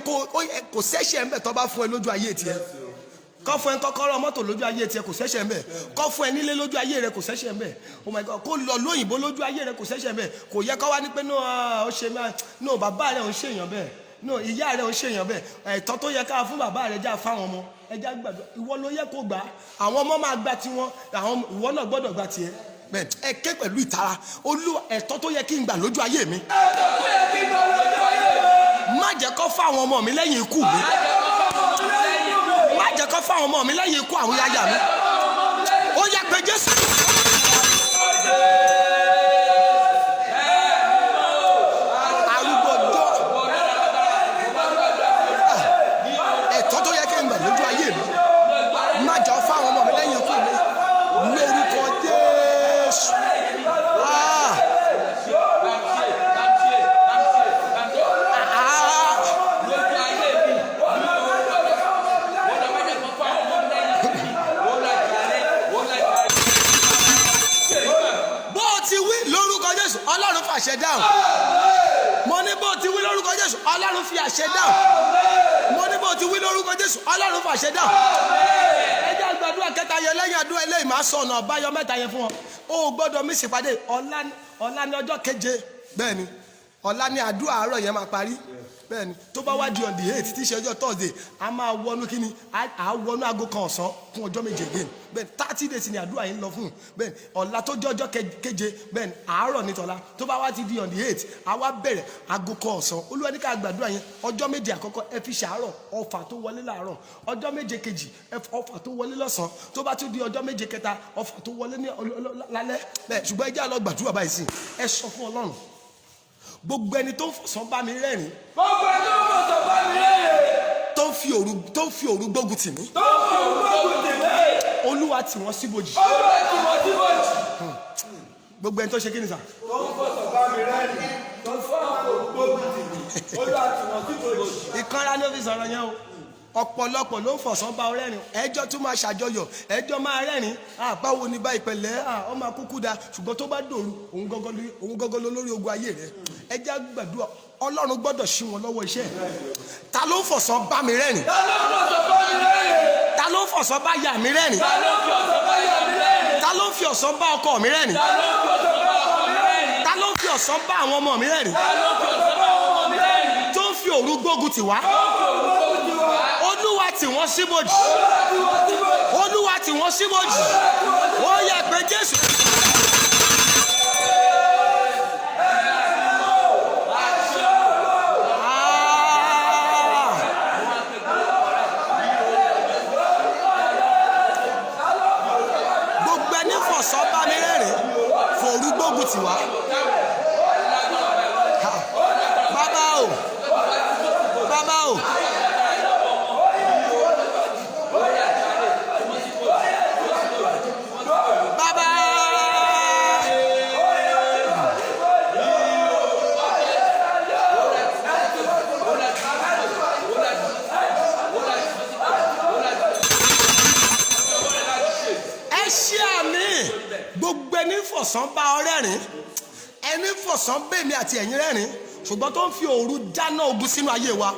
kó sẹ́ṣẹ̀ ń bẹ̀ tó bá fún ẹ lójú ayé tiẹ̀ kọ́ fún ẹ kọ́kọ́rọ́ mọ́tò lójú ayé tiẹ̀ kò sẹ́ṣẹ̀ ń bẹ̀ kọ́ fún ẹ nílé lójú ayé rẹ kò sẹ́ṣẹ̀ ń bẹ̀ oh my God kó lọ lóyìnbó lójú ayé rẹ kò sẹ́ṣẹ̀ ń bẹ̀ kò yẹ kọ́ wá ní pé ó ṣe no bàbá rẹ ò ń ṣèyàn bẹ́ẹ̀ no ìyá rẹ ò ń ṣèyàn bẹ́ẹ̀ ẹ̀tọ́ tó yẹ ká fún bàbá rẹ já fáwọn ọmọ ẹjá gbàdúrà ìwọ ló yẹ kó gbà àwọn ọmọ máa gbà tiwọn ìwọ náà gbọ́dọ̀ gbà tiẹ̀ bẹ́ẹ̀ ẹ ké pẹ̀lú ìtara Olúwa ẹ̀tọ́ tó yẹ kí n gbà lójú ayé mi. ẹ̀tọ́ tó yẹ kí n gbà lójú ayé mi. má jẹ́ kó fáwọn ọmọ mi lẹ́yìn ikú mi. má jẹ́ kó fáwọn ọmọ mi lẹ́yìn ikú àwọn yáyà mi. ó yá pé Jésù. arúgbó ọjọ́ ẹ̀tọ́ tó yẹ kí n gbà lójú ayé mi. má jẹ́ kó fáwọn ọmọ mi lẹ́yìn ikú mi. lórúkọ Jésù. Ọlọ́run fi àṣẹ dáhùn. Mo ní bó ti wí lórúkọ Jésù Ọlọ́run fi àṣẹ dáhùn. Mo ní bó ti wí lórúkọ Jésù Ọlọ́run fi àṣẹ dáhùn. Ẹ jẹ́ àgbàdua kẹta yẹn lẹ́yìn àdúrà eléyìí máa sọ ọ̀nà àbáyọ mẹ́ta yẹn fún wọn. O gbọ́dọ̀ mí ṣèpàdé ọ̀la ní ọjọ́ keje bẹ́ẹ̀ni ọ̀la ní àdúrà àárọ̀ yẹn máa parí bẹ́ẹ̀ni tó bá wá di on the 8th tí í ṣe ọjọ́ Thursday a máa wọnú kíni a wọnú aago kan ọ̀sán fún ọjọ́ méje again bẹ́ẹ̀ni 30 days ni àdúrà yìí ń lọ fún bẹ́ẹ̀ni ọ̀la tó jẹ́ ọjọ́ keje bẹ́ẹ̀ni àárọ̀ ní tọ́lá tó bá wá ti di on the 8th a wá bẹ̀rẹ̀ aago kan ọ̀sán Olúwa ní ká gbàdúrà yẹn ọjọ́ méje àkọ́kọ́ ẹ fi ṣàárọ̀ ọfà tó wọlé láàárọ̀ ọjọ́ méje kejì ọfà tó wọlé lọ́sàn tó bá tún di ọjọ́ méje kẹta ọfà tó wọlé ní lálẹ́ bẹ́ẹ̀ ṣùgbọ́n ẹ jẹ́ á lọ gbàdúrà báyìí sí ẹ sọ fún Ọlọ́run gbogbo ẹni tó ń fọ̀sán bá mi rẹ́rìn. gbogbo ẹni tó ń fọ̀sán bá mi rẹ́rìn. tó ń fi òru gbógun tì mí. tó ń fi òru gbógun tì mí. Olúwa tì wọ́n síbojì. Olúwa tì wọ́n síbojì. gbogbo ẹni tó ṣe kí ni sà. tó ń fọ̀sán bá mi rẹ́rìn. tó ń fi òru gbógun tì mí. Olúwa tì wọ́n síbojì. ìkanra ló fi sọ̀rọ̀ yẹn o ọ̀pọ̀lọpọ̀ ló ń fọ̀sán bá ọ rẹ́rìn ẹjọ́ tún máa ṣàjọyọ̀ ẹjọ́ máa rẹ́rìn báwo ni báyìí pẹ̀lẹ́ ọmọ akúkú da ṣùgbọ́n tó bá dòru òun gọ́gọ́ lórí ogun ayé rẹ ẹjẹ́ gbàdúrà Ọlọ́run gbọ́dọ̀ ṣí wọn lọ́wọ́ iṣẹ́ ta ló ń fọ̀sán bá mi rẹ́rìn ta ló ń fọ̀sán bá yà mí rẹ́rìn ta ló ń fi ọ̀sán bá ọkọ mi rẹ́rìn ta ló ń fi ọ̀sán bá àwọn ọmọ mi rẹ́rìn tó ń fi òru gbógun tì wá Olúwa tì wọ́n síbojì Olúwa tì wọ́n síbojì ó yẹ pé Jésù. gbogbo ẹni fọ̀sán bá mi rẹ́rìn fòru gbógun tì wá bàbá o bàbá o. gbogbo ẹni fọ̀sán bá ọ rẹ́rìn ẹni fọ̀sán bèmí àti ẹ̀yin rẹ́rìn ṣùgbọ́n tó ń fi òru dáná ogun sínú ayé wa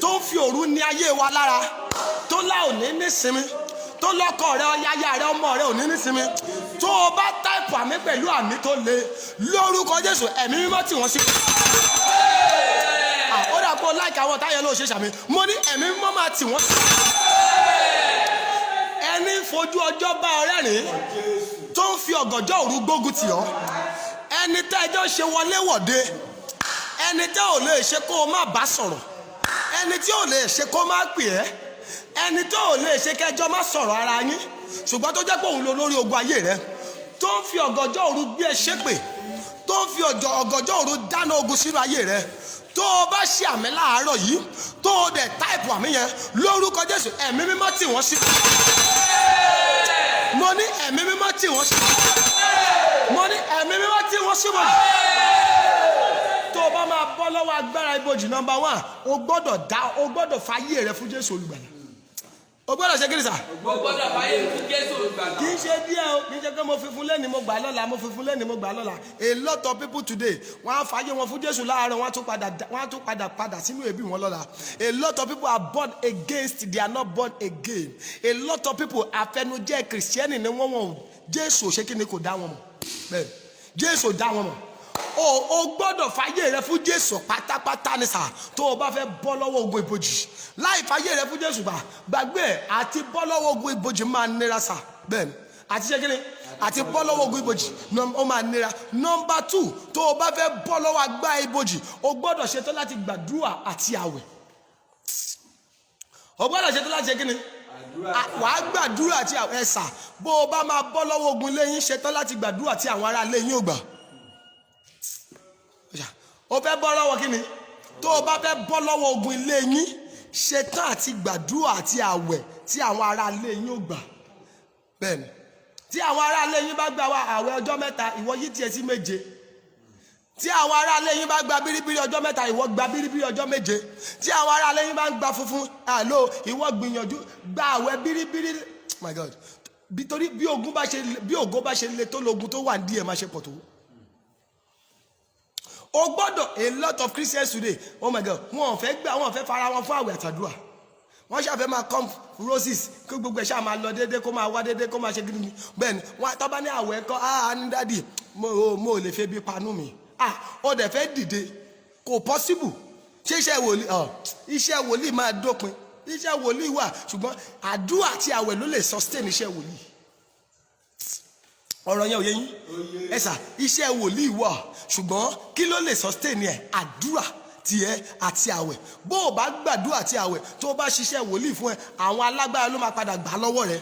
tó ń fi òru ní ayé wa lára tó lá òní nísinmi tó lọ́kọ rẹ ọ̀yáyá rẹ ọmọ rẹ òní nísinmi tó o bá táìpù àmì pẹ̀lú àmì tó le lórúkọ Jésù ẹ̀mí mímọ́ tì wọ́n sí. ó dà pé o láìka àwọn táyà ló ṣe ṣàmì mo ní ẹ̀mí mímọ́ máa tì wọ́n sí. ẹni fojú ọjọ́ bá ọ rẹ́rìn tó ń fi ọ̀gànjọ́ òru gbógun tì ọ́ ẹni tẹ́ ẹjọ́ ṣe wọlé wọ̀de ẹni tẹ́ ò lè ṣe kó o má bá sọ̀rọ̀ ẹni tí ò lè ṣe kó o má pè ẹ́ ẹni tẹ́ ò lè ṣe kẹjọ́ má sọ̀rọ̀ ara yín ṣùgbọ́n tó jẹ́ pé òun ló lórí ogun ayé rẹ tó ń fi ọ̀gànjọ́ òru gbé ẹ ṣépè tó ń fi ọ̀gànjọ́ òru dáná ogun sínú ayé rẹ tó o bá ṣe àmì láàárọ̀ yìí tó o dẹ̀ táìpù àmì yẹn lórúkọ Jésù ẹ̀mí mímọ́ tì wọ́n sí. mo ní ẹ̀mí mímọ́ tì wọ́n sí. mo ní ẹ̀mí mímọ́ tì wọ́n sí. o bá máa bọ́ lọ́wọ́ agbára ibojì number 1 o gbọ́dọ̀ fàyè rẹ fún Jésù olùgbàlà. O gbọ́dọ̀ ṣe kí ni sà? O gbọ́dọ̀ fàyè rẹ fún Jésù olùgbàlà. Kì í ṣe díẹ̀ o, kì í ṣe pé mo fi fún lẹ́ni mo gbà lọ́la, mo fi fún lẹ́ni mo gbà lọ́la. A lot of people today wọ́n á fàyè wọn fún Jésù láàárọ̀, wọ́n á tún padà sínú ẹbí wọn lọ́la. A lot of people are born against, they are not born again. A lot of people àfẹnujẹ́ Kìrìsìtẹ́nì ni wọ́n Jésù ṣe kí ni kò dá wọn mọ̀. Bẹ́ẹ̀ Jésù dá wọn mọ̀. O gbọ́dọ̀ fàyè rẹ fún Jésù pátápátá ni sà tó o bá fẹ́ bọ́ lọ́wọ́ ogun ìbòjì. Láì fàyè rẹ fún Jésù gbàgbé ẹ̀ àti bọ́ lọ́wọ́ ogun ìbòjì máa nira sà. Bẹ́ẹ̀ni àti ṣe kíni àti bọ́ lọ́wọ́ ogun ìbòjì ó máa nira. Number 2 tó o bá fẹ́ bọ́ lọ́wọ́ agbára ìbòjì o gbọ́dọ̀ ṣetán láti gbàdúrà àti àwẹ̀. O gbọ́dọ̀ ṣetán láti ṣe kíni wàá gbàdúrà àti àwẹ̀ ẹ̀sà bó o bá máa bọ́ lọ́wọ́ ogun ilé yín ṣetán láti gbàdúrà àti àwọn ará ilé yín ò gbà. O fẹ́ bọ́ lọ́wọ́ kíni tó o bá fẹ́ bọ́ lọ́wọ́ ogun ilé yín ṣetán àti gbàdúrà àti àwẹ̀ tí àwọn ará ilé yín ò gbà. Bẹ́ẹ̀ni tí àwọn ará ilé yín bá gba àwẹ̀ ọjọ́ 3 ìwọ yí tiẹ̀ sí 7. Tí àwọn ará ilé yín bá gba bíríbírí ọjọ́ 3 ìwọ gba bíríbírí ọjọ́ 7. Tí àwọn ará ilé yín bá gba funfun ìwọ gbìyànjú gba àwẹ̀ bíríbírí. My God, nítorí bí ògo bá ṣe le tó lógun tó wà díẹ̀ máa ṣe pọ̀ tó. O gbọ́dọ̀ a lot of Christians today, oh my God, wọ́n fẹ́ fara wọn fún àwẹ̀ àtàdúrà. Wọ́n ṣàfẹ́ máa come roses kí gbogbo ẹ̀ ṣáà máa lọ déédéé kó máa wá déédéé kó máa ṣe gidi. Bẹ́ẹ̀ni wọ́n tó bá ní àwẹ̀ kọ́ ní dádì mo ò lè fẹ́ bí panú mi. O dẹ̀ fẹ́ dìde kò possible. Ṣé iṣẹ́ wòlíì máa dópin? Iṣẹ́ wòlíì wà ṣùgbọ́n àdúrà àti àwẹ̀ ló lè sustain iṣẹ́ wòlíì. Ọ̀rọ̀ yẹn ò yé yín ẹ̀sà iṣẹ́ wòlíì wà ṣùgbọ́n kí ló lè sustain ẹ̀ àdúrà tiẹ̀ àti àwẹ̀. Bó o bá gbàdúrà àti àwẹ̀ tó o bá ṣiṣẹ́ wòlíì fún ẹ àwọn alágbára ló máa padà gbà lọ́wọ́ rẹ.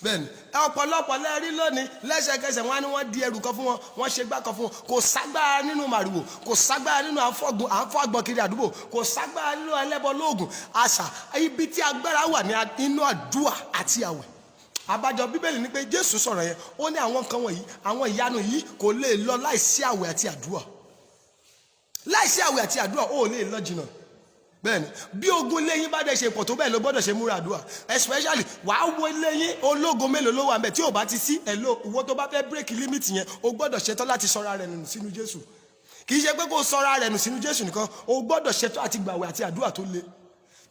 Bẹ́ẹ̀ni ọ̀pọ̀lọpọ̀ lẹ́rí lónìí lẹ́sẹ̀kẹsẹ̀ wọ́n á ní wọ́n di ẹrù kan fún wọn wọ́n ṣe gbá kan fún wọn. Kò ságbára nínú màrìwò, kò ságbára nínú àfọ̀gbọ̀n kiri àdúgbò, kò ságbára nínú ẹlẹ́bọ lóògùn. Àṣà ibi tí agbára wà ní inú àdúrà àti àwẹ̀. Àbájọ Bíbélì ní pé Jésù sọ̀rọ̀ yẹn ó ní àwọn nǹkan wọ̀nyí àwọn ìyanu yìí kò lè lọ láìsí àwẹ̀ àti àdúrà. Láìsí àwẹ̀ àti àdúrà ó lè lọ jìnnà. Bẹ́ẹ̀ni bí ogun ilé yín bá dẹ̀ ṣe pọ̀ tó bẹ́ẹ̀ ló gbọ́dọ̀ ṣe múra àdúrà. Especially wàá wo ilé yín ológo mélòó ló wà ńbẹ̀ tí ò bá ti sí ìwọ tó bá fẹ́ break limit yẹn o gbọ́dọ̀ ṣetán láti sọra rẹ̀ nù sínú Jésù. Kì í ṣe pé kó sọra rẹ̀ nù sínú Jésù nìkan o gbọ́dọ̀ ṣetán àti gbàwẹ̀ àti àdúrà tó le.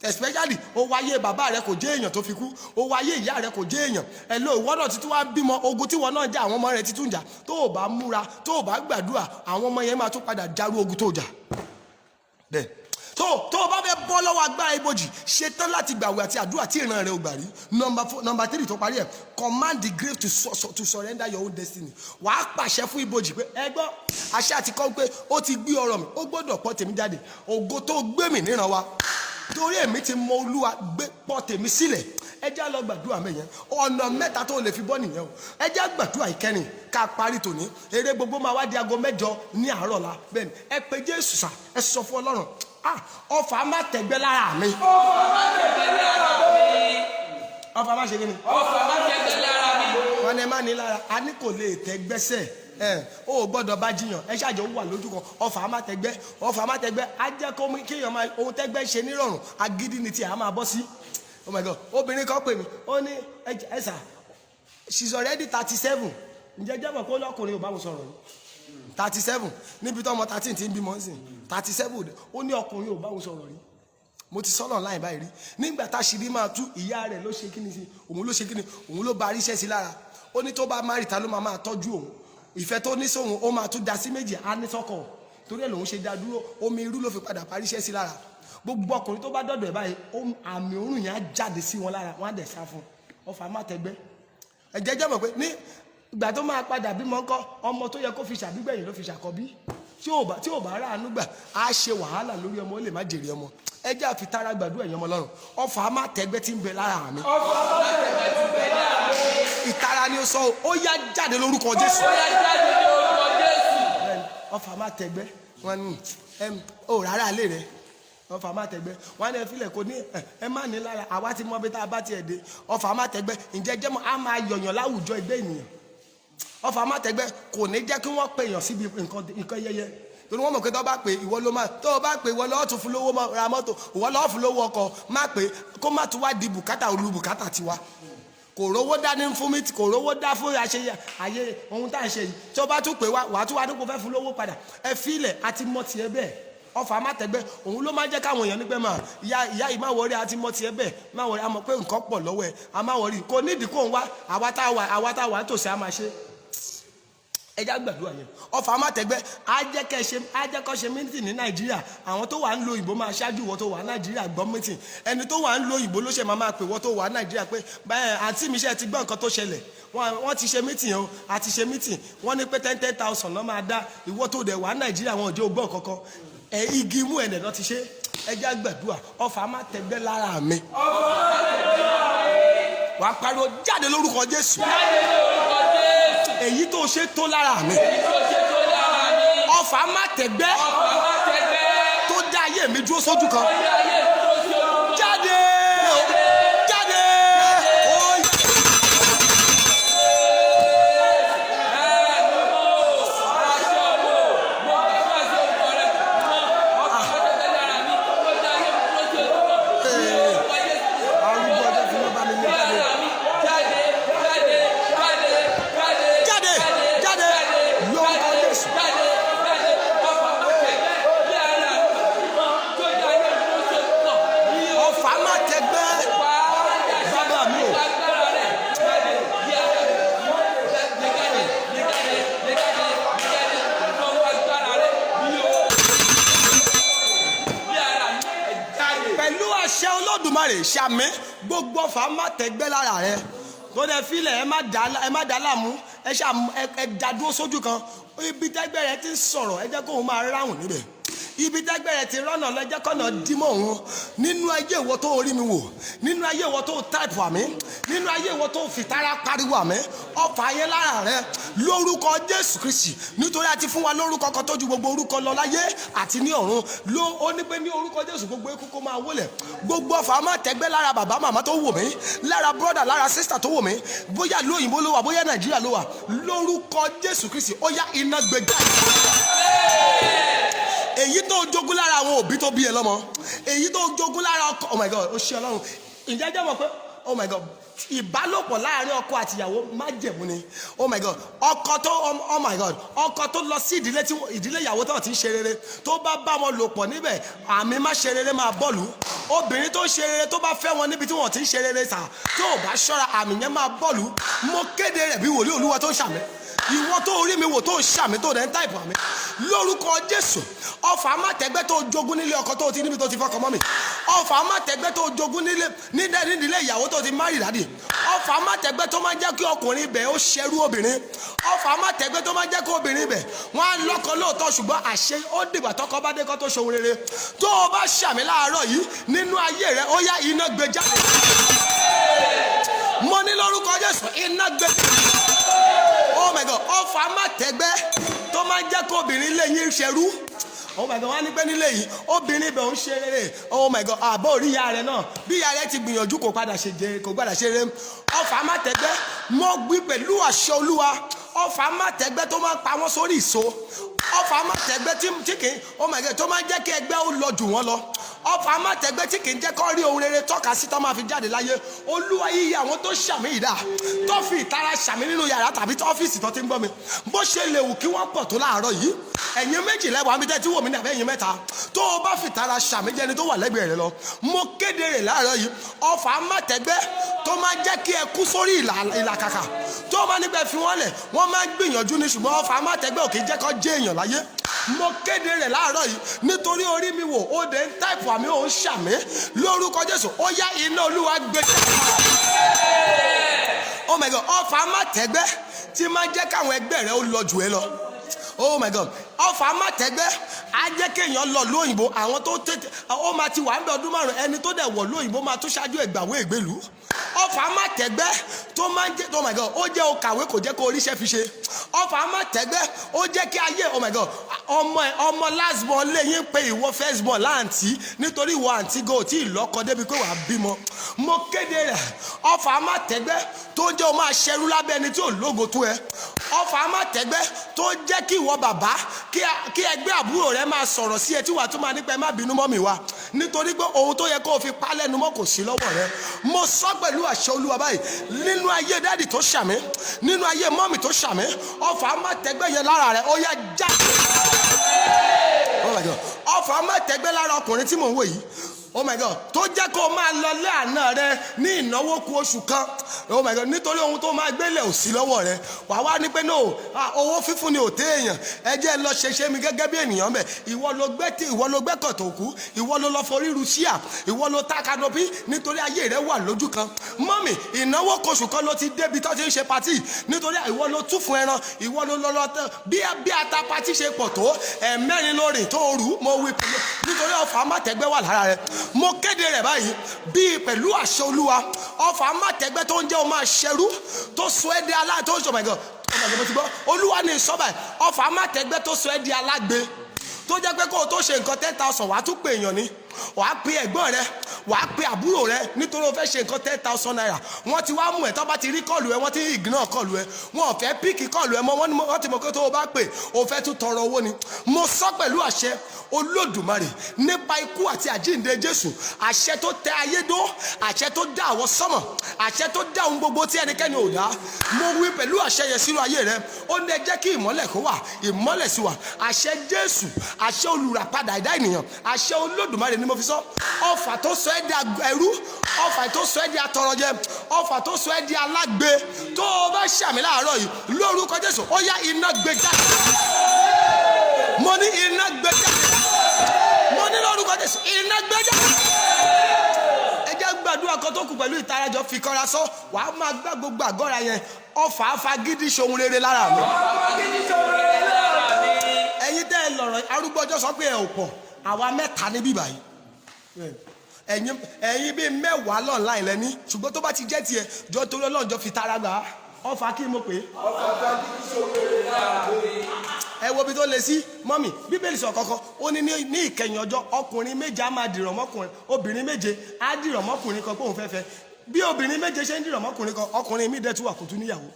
Especially o wáyé bàbá rẹ kò jẹ́ èèyàn tó fi kú o wáyé ìyá rẹ kò jẹ́ èèyàn ìwọ́dọ̀ títún wá bímọ ogun tí wọn náà jà àwọn ọmọ rẹ títún jà tó o bá múra tó o bá gbàdúrà àwọn ọmọ yẹn máa tún padà jarú ogun tó jà. Bẹ́ẹ̀ tó o bá fẹ́ bọ́ lọ́wọ́ agbára ibojì ṣetán láti gbàwẹ̀ àti àdúrà tí ìran rẹ ò gbà rí. Number 3 tó parí ẹ̀ command the grave to surrender your own destiny. Wàá pàṣẹ fún ibojì pé ẹ gbọ́ àṣẹ àti kọ́ pé ó ti gbé ọ̀rọ̀ mi ó gbọ́dọ̀ pọ̀ tèmi jáde ògo tó gbé mi níran wa torí èmi ti mọ Olúwa gbé pọ̀ tèmi sílẹ̀. Ẹ já lọ gbàdúrà mẹ́yẹn ọ̀nà 3 tó lè fi bọ́ nìyẹn o. Ẹ já gbàdúrà ìkẹrin ká parí tòní eré gbogbo máa wá di aago 7 ní àárọ̀ la. Bẹ́ẹ̀ni ẹ pe Jésù sà ẹ sọ fún Ọlọ́run ọfà má tẹ̀gbẹ́ lára mi. Ọfà má tẹ̀gbẹ́ lára mi. Ọfà má ṣe kí ni. Ọfà má tẹ̀gbẹ́ lára mi. Wọ́n ní má ní lára a ní kò lè tẹ́gbẹ́sẹ̀ o gbọ́dọ̀ bá jiyàn ẹ ṣáàjọ wà lójú kan ọfà má tẹ̀gbẹ́ á jẹ́ kó kéèyàn máa ohun tẹ́gbẹ́ ṣe nírọ̀rùn agídí ni tí a máa bọ́ sí. Oh my God obìnrin kan pè mí ó ní ẹ̀sà she's already 37 ǹjẹ́ jẹ́ mọ̀ kó lọ́kùnrin ò bá wọn sọ̀rọ̀ yìí 37 níbi tó ọmọ 13 ti ń bímọ sí 37 ó ní ọkùnrin ò bá wọn sọ̀rọ̀ yìí. Mo ti sọ́nà láì báyìí rí nígbà tá a ṣì rí máa tú ìyá rẹ̀ ló ṣe kíni sí òun ló ṣe kíni òun ló ba aríṣẹ́ sí lára ó ní tó bá má rìta ló máa tọ́jú òun ìfẹ́ tó ní sóhun ó máa tún da sí méjì á ní sọ́kọ̀ torí ẹ̀ lòun ṣe dá dúró omi irú ló fi padà parí iṣẹ́ sí lára gbogbo ọkùnrin tó bá dọ̀dọ̀ ẹ̀ báyìí àmì òórùn yẹn á jáde sí wọn lára wọn á dẹ̀ sá fún ọfà má tẹ̀gbẹ́. Ẹ̀jẹ̀ jẹ́ mọ̀ pé ní ìgbà tó máa padà bímọ ńkọ́ ọmọ tó yẹ kó fi ṣàbígbẹ̀yìn ló fi ṣàkọ́bí tí ò bá ráàánú gbà á ṣe wàhálà lórí ọmọ ó lè má jèrè ọmọ. Ẹ jẹ́ àfi tara gbàdúrà ẹ̀yàn ọmọ Ọlọ́run ọfà má tẹ̀gbẹ́ tí ń bẹ lára mi. Ọfà má tẹ̀gbẹ́ tí ń bẹ lára mi. Ìtara ni ó sọ ó yá jáde lórúkọ Jésù. Ó yá jáde lórúkọ Jésù. Ọfà má tẹ̀gbẹ́ wọn ní ó rárá lé rẹ ọfà má tẹ̀gbẹ́ wọn ní ẹ filẹ̀ kò ní ẹ má ní lára àwa ti mọ bí tá a bá tiẹ̀ dé ọfà má tẹ̀gbẹ́ ǹjẹ́ jẹ́mọ́ á máa yọ̀yàn láwùjọ ẹgbẹ́ ènìyàn ọfà má tẹ̀gbẹ́ kò ní jẹ́ kí wọ́n pè yàn síbi nǹkan yẹyẹ torí wọ́n mọ̀ pé tó bá pè ìwọ ló máa tó bá pè ìwọ lọ́ọ́ tún fún lówó ra mọ́tò ìwọ lọ́ọ́ fún lówó ọkọ̀ má pè kó má tún wá di bùkátà olú bùkátà tiwa kò rówó dání fún mi kò rówó dá fún àyè ohun tá à ń ṣe yìí tó bá tún pè wá wàá tún wá dípò fẹ́ fún lówó padà ẹ fílẹ̀ àti mọ́ tiẹ̀ bẹ́ẹ̀ ọfà mátẹgbẹ́ òun ló máa jẹ́ káwọn èèyàn nígbẹ́ máa ìyá yìí máa wọrí àti mọ́ tiẹ̀ bẹ́ẹ̀ máa wọrí àmọ́ pé nǹkan pọ̀ lọ́wọ́ ẹ̀ a máa wọrí kò nídìí kó ń wá àwa tá a wà tòsí a máa ṣe ẹjá gbàdúrà yẹn ọfà mátẹgbẹ́ ajẹ́kọ́ ṣe mítì ní nàìjíríà àwọn tó wà ń lo òyìnbó máa ṣáájú wọ́n tó wà nàìjíríà gbọ́ mítì ẹni tó wà ń lo òyìnbó ló ṣe máa pè wọ́n tó wà nàìjíríà pé báyẹn àǹtí mi ṣe ti gbọ́ nǹkan tó ṣẹlẹ̀ wọ́n ti ṣe mítì yẹn o àti ṣe mítì wọ́n ní pé 10,000 náà máa dá ìwọ́ tó dẹ̀ wà nàìjíríà wọn ò jẹ́ ògbọ́n kankan igi imú ẹ̀ lẹ́nà ti ṣe ẹjá gbàdúrà ọfà mátẹgbẹ́ lára mi wàá pariwo jáde lórúkọ Jésù èyí tó ṣe tó lára mi ọfà mátẹgbẹ́ tó dá ayé mi dúró sójú kan jáde jáde ṣàmì gbogbo ọfà mátẹgbẹ́ lára rẹ tó dẹ filẹ̀ ẹ má dá láàmú ẹ dádúró sójú kan ibi tẹ́gbẹ́ rẹ ti ń sọ̀rọ̀ ẹ jẹ́ kóun máa ráhùn níbẹ̀ ibi tẹ́gbẹ́ rẹ ti rọ́nà lọ́jọ́ kọ́nà dímọ̀ òun nínú ayé ìwọ tó rí mi wò nínú ayé ìwọ tó táìpù àmì nínú ayé ìwọ tó fìtara pariwo àmì ọfà yẹn lára rẹ lórúkọ Jésù Kristi nítorí a ti fún wa lórúkọ kan tó ju gbogbo orúkọ lọ láyé àti ní ọ̀run ó ní pé ní orúkọ Jésù gbogbo eku kó máa wólẹ̀ gbogbo ọfà mátẹgbẹ́ lára bàbá màmá tó wò mí lára brọ́dà lára sísítà tó wò mí bóyá lóyìnbó ló wà bóyá Nàìjíríà ló wà lórúkọ Jésù Kristi ó yá iná gbẹgbẹ èyí tó jogún lára àwọn òbí tó bí ẹ lọ́mọ èyí tó jogún lára ọkọ oh my God ó ṣe Ọlọ́run ǹjẹ́ jẹ́ mọ̀ pé oh my God ìbálòpọ̀ láàrin ọkọ àtìyàwó májẹ̀mú ni oh my God ọkọ tó oh my God ọkọ tó lọ sí ìdílé ìyàwó tó ti ń ṣe rere tó bá wọn lò pọ̀ níbẹ̀ àmì má ṣe rere máa bọ́ọ̀lù obìnrin tó ń ṣe rere tó bá fẹ́ wọn níbi tí wọ́n ti ń ṣe rere sà tó ò bá ṣọ́ra àmì yẹn máa bọ́ọ̀lù mo kéde rẹ̀ bí wòlíì Olúwa tó ń ṣàmì ìwọ tó rí mi wò tó ń ṣàmì tó dẹ̀ ń táìpù àmì lórúkọ Jésù ọfà mátẹgbẹ́ tó jogún nílé ọkọ tó ti níbi tó ti fọkọ mọ́ mi ọfà mátẹgbẹ́ tó jogún nílé ìyàwó tó ti márì dádì ọfà mátẹgbẹ́ tó máa jẹ́ kí ọkùnrin ibẹ̀ ó ṣẹrú obìnrin ọfà mátẹgbẹ́ tó máa jẹ́ kí obìnrin ibẹ̀ wọ́n á lọ́kọ lóòótọ́ ṣùgbọ́n àṣẹ ó dìgbà tọkọ bá dé kó tó ṣohun rere tó o bá ṣàmì láàárọ̀ yìí nínú ayé rẹ ó yá iná gbé jáde mo ní lórúkọ Jésù iná gbé oh my God ọfà mátẹgbẹ́ tó máa jẹ́ kí obìnrin lè yín ṣẹrú oh my God wọ́n á ní pé nílé yìí obìnrin ibẹ̀ ń ṣe rere oh my God àbọ̀ orí ìyá rẹ̀ náà bí ìyá rẹ̀ ti gbìyànjú kò padà ṣe rere ọfà mátẹgbẹ́ mọ́ gbí pẹ̀lú àṣẹ Olúwa ọfà mátẹgbẹ́ tó máa ń pa wọ́n sórí ìso ọfà mátẹgbẹ́ tí kì í oh my God tó máa ń jẹ́ kí ẹgbẹ́ ó lọ jù wọ́n lọ ọfà mátẹgbẹ́ tí kì í jẹ́ kó rí ohun rere tọ́ka sí tó máa fi jáde láyé Olúwa yíyí àwọn tó ṣàmì ìdá tó fi ìtara ṣàmì nínú yàrá tàbí ọ́fíìsì tó ti ń gbọ́ mi bó ṣe lè wù kí wọ́n pọ̀ tó láàárọ̀ yìí ẹ̀yin méjì lẹ́wọ̀n àmì tẹ́tí wò mí ní àbẹ́ ẹ̀yin mẹ́ta tó o bá fi ìtara ṣàmì jẹni tó wà lẹ́gbẹ̀ẹ́ rẹ lọ mo kéde rẹ̀ láàárọ̀ yìí ọfà mátẹgbẹ́ tó máa jẹ́ kí ẹ kú sórí ìlàkàkà tó máa nígbà fi wọ́n lẹ̀ wọ́n máa gbìyànjú ní ṣùgbọ́n ọfà mátẹgbẹ́ ò kì í jẹ́ kó jẹ́ èèyàn láyé mo kéde rẹ̀ láàárọ̀ yìí nítorí orí mi wò ó dé ń táìpù àmì òun ṣàmì lórúkọ Jésù ó yá iná Olúwa gbé oh my God ọfà mátẹgbẹ́ tí máa jẹ́ káwọn ẹgbẹ́ rẹ ó lọ jù ẹ lọ oh my God ọfà mátẹgbẹ́ á jẹ́ kéèyàn lọ lóyìnbó àwọn tó tètè ó máa ti wà ń bẹ ọdún márùn ẹni tó dẹ̀ wọ̀ lóyìnbó máa tó ṣáájú ẹgbàwé ìgbèlú ọfà má tẹ́gbẹ́ tó máa ń jẹ́ oh my God ó jẹ́ o kàwé kò jẹ́ kó oríṣẹ́ fi ṣe ọfà má tẹ́gbẹ́ ó jẹ́ kí ayé oh my God ọmọ last born lẹ́yìn pé ìwọ first born láǹtí nítorí ìwọ àǹtí go tí ìlọ́kọ débi pé wàá bímọ mo kéde rẹ̀ ọfà má tẹ́gbẹ́ tó jẹ́ o máa ṣẹrú lábẹ́ ẹni tí ò lógo tó ẹ ọfà má tẹ́gbẹ́ tó jẹ́ kí ìwọ bàbá kí ẹgbẹ́ àbúrò rẹ máa sọ̀rọ̀ sí ẹ tí wàá tún máa nípa ẹ má bínú mọ́ mi wá nítorí pé ohun tó yẹ kó o fi pa lẹ́nu mọ́ kò sí lọ́wọ́ rẹ mo sọ pẹ̀lú àṣẹ Olúwa báyìí nínú ayé dádì tó ṣàmì nínú ayé mọ́mì tó ṣàmì ọfà má tẹ́gbẹ́ yẹn lára rẹ ó yá jáde ọfà má tẹ́gbẹ́ lára ọkùnrin tí mò ń wò yìí oh my God tó jẹ́ kó o máa lọ lé àná rẹ ní ìnáwó kù oṣù kan oh my God nítorí ohun tó máa gbélé ò sí lọ́wọ́ rẹ wà wá ní pé no owó fífún ni ò té èèyàn ẹ jẹ́ lọ ṣeṣe mi gẹ́gẹ́ bí ènìyàn bẹ̀ ìwọ ló gbẹ́kọ̀ tó kú ìwọ ló lọ forí ru síà ìwọ ló ta kanopi nítorí ayé rẹ wà lójú kan mọ́mì ìnáwó kóṣù kan ló ti débi tó ti ń ṣe patí nítorí ìwọ ló tú fún ẹran ìwọ ló lọ bí ata patí ṣe pọ̀ tó ẹ̀mẹ́rin lórí tó rù mo wí pẹ̀lú nítorí ọ̀fà má tẹ́gbẹ́ wà lára rẹ mo kéde rẹ̀ báyìí bíi pẹ̀lú àṣẹ Olúwa ọfà má tẹ́gbẹ́ tó ń jẹ́ o máa ṣẹrú tó sọ ẹ́ di aláàtọ̀ tó ń sọ my God mo ti gbọ́ Olúwa ní ìsọ́bà ọfà má tẹ́gbẹ́ tó sọ ẹ́ di alágbe tó jẹ́ pé kó o tó ṣe nǹkan 10,000 wàá tún pè èèyàn ní wàá pe ẹ̀gbọ́n rẹ wàá pe àbúrò rẹ nítorí o fẹ́ ṣe nǹkan 10,000 naira wọ́n ti wá mú ẹ̀ tó bá ti rí kọ́ọ̀lù ẹ wọ́n ti ignore kọ́ọ̀lù ẹ wọ́n ò fẹ́ píìkì kọ́ọ̀lù ẹ mọ́ wọ́n ti mọ̀ pé tó o bá pè o fẹ́ tún tọrọ owó ni mo sọ pẹ̀lú àṣẹ Olódùmarè nípa ikú àti àjíǹde Jésù àṣẹ tó tẹ ayé dó àṣẹ tó dá àwọn sánmọ̀ àṣẹ tó dá ohun gbogbo tí ẹnikẹ́ni ò dá mo wí pẹ̀lú àṣẹ yẹn sínú ayé rẹ ó ní ẹ jẹ́ kí ìmọ́lẹ̀ kó wà ìmọ́lẹ̀ sí wà àṣẹ Jésù àṣẹ olùràpadà ẹ̀dá ènìyàn àṣẹ Olódùmarè ni mo fi sọ ọfà tó sọ ẹ́ di ẹrú ọfà tó sọ ẹ́ di atọrọjẹ ọfà tó sọ ẹ́ di alágbe tó o bá ṣàmì láàárọ̀ yìí lórúkọ Jésù ó yá iná gbé jáde mo ní iná gbé jáde mo ní lórúkọ Jésù iná gbé jáde ẹ jẹ́ gbàdúrà kan tó kù pẹ̀lú ìtarajọ fi kọ́ra sọ wàá máa gbá gbogbo àgọ́ra yẹn ọfà afagídí ṣohun rere lára mi ẹ̀yin tẹ́ ẹ lọ̀rọ̀ arúgbó ọjọ́ sọ pé ẹ ò pọ̀ àwa mẹ́ta níbí báyìí ẹ̀yin bíi mẹ́wàá lọ́nà ìlẹ́ni ṣùgbọ́n tó bá ti jẹ́ tiẹ̀ jọ torí Ọlọ́run jọ fi tara gbà á ọfà kí mo pè é ẹ wo bí tó le sí mọ́mì bíbélì sọ kọ́kọ́ ó ní ìkẹyìn ọjọ́ ọkùnrin méje á máa dìrọ̀ mọ́kùnrin obìnrin méje á dìrọ̀ mọ́kùnrin kan pé òun fẹ́ fẹ́ bí obìnrin méje ṣe ń dìrọ̀ mọ́kùnrin kan ọkùnrin mi dẹ̀ tún wà kó tún níyàwó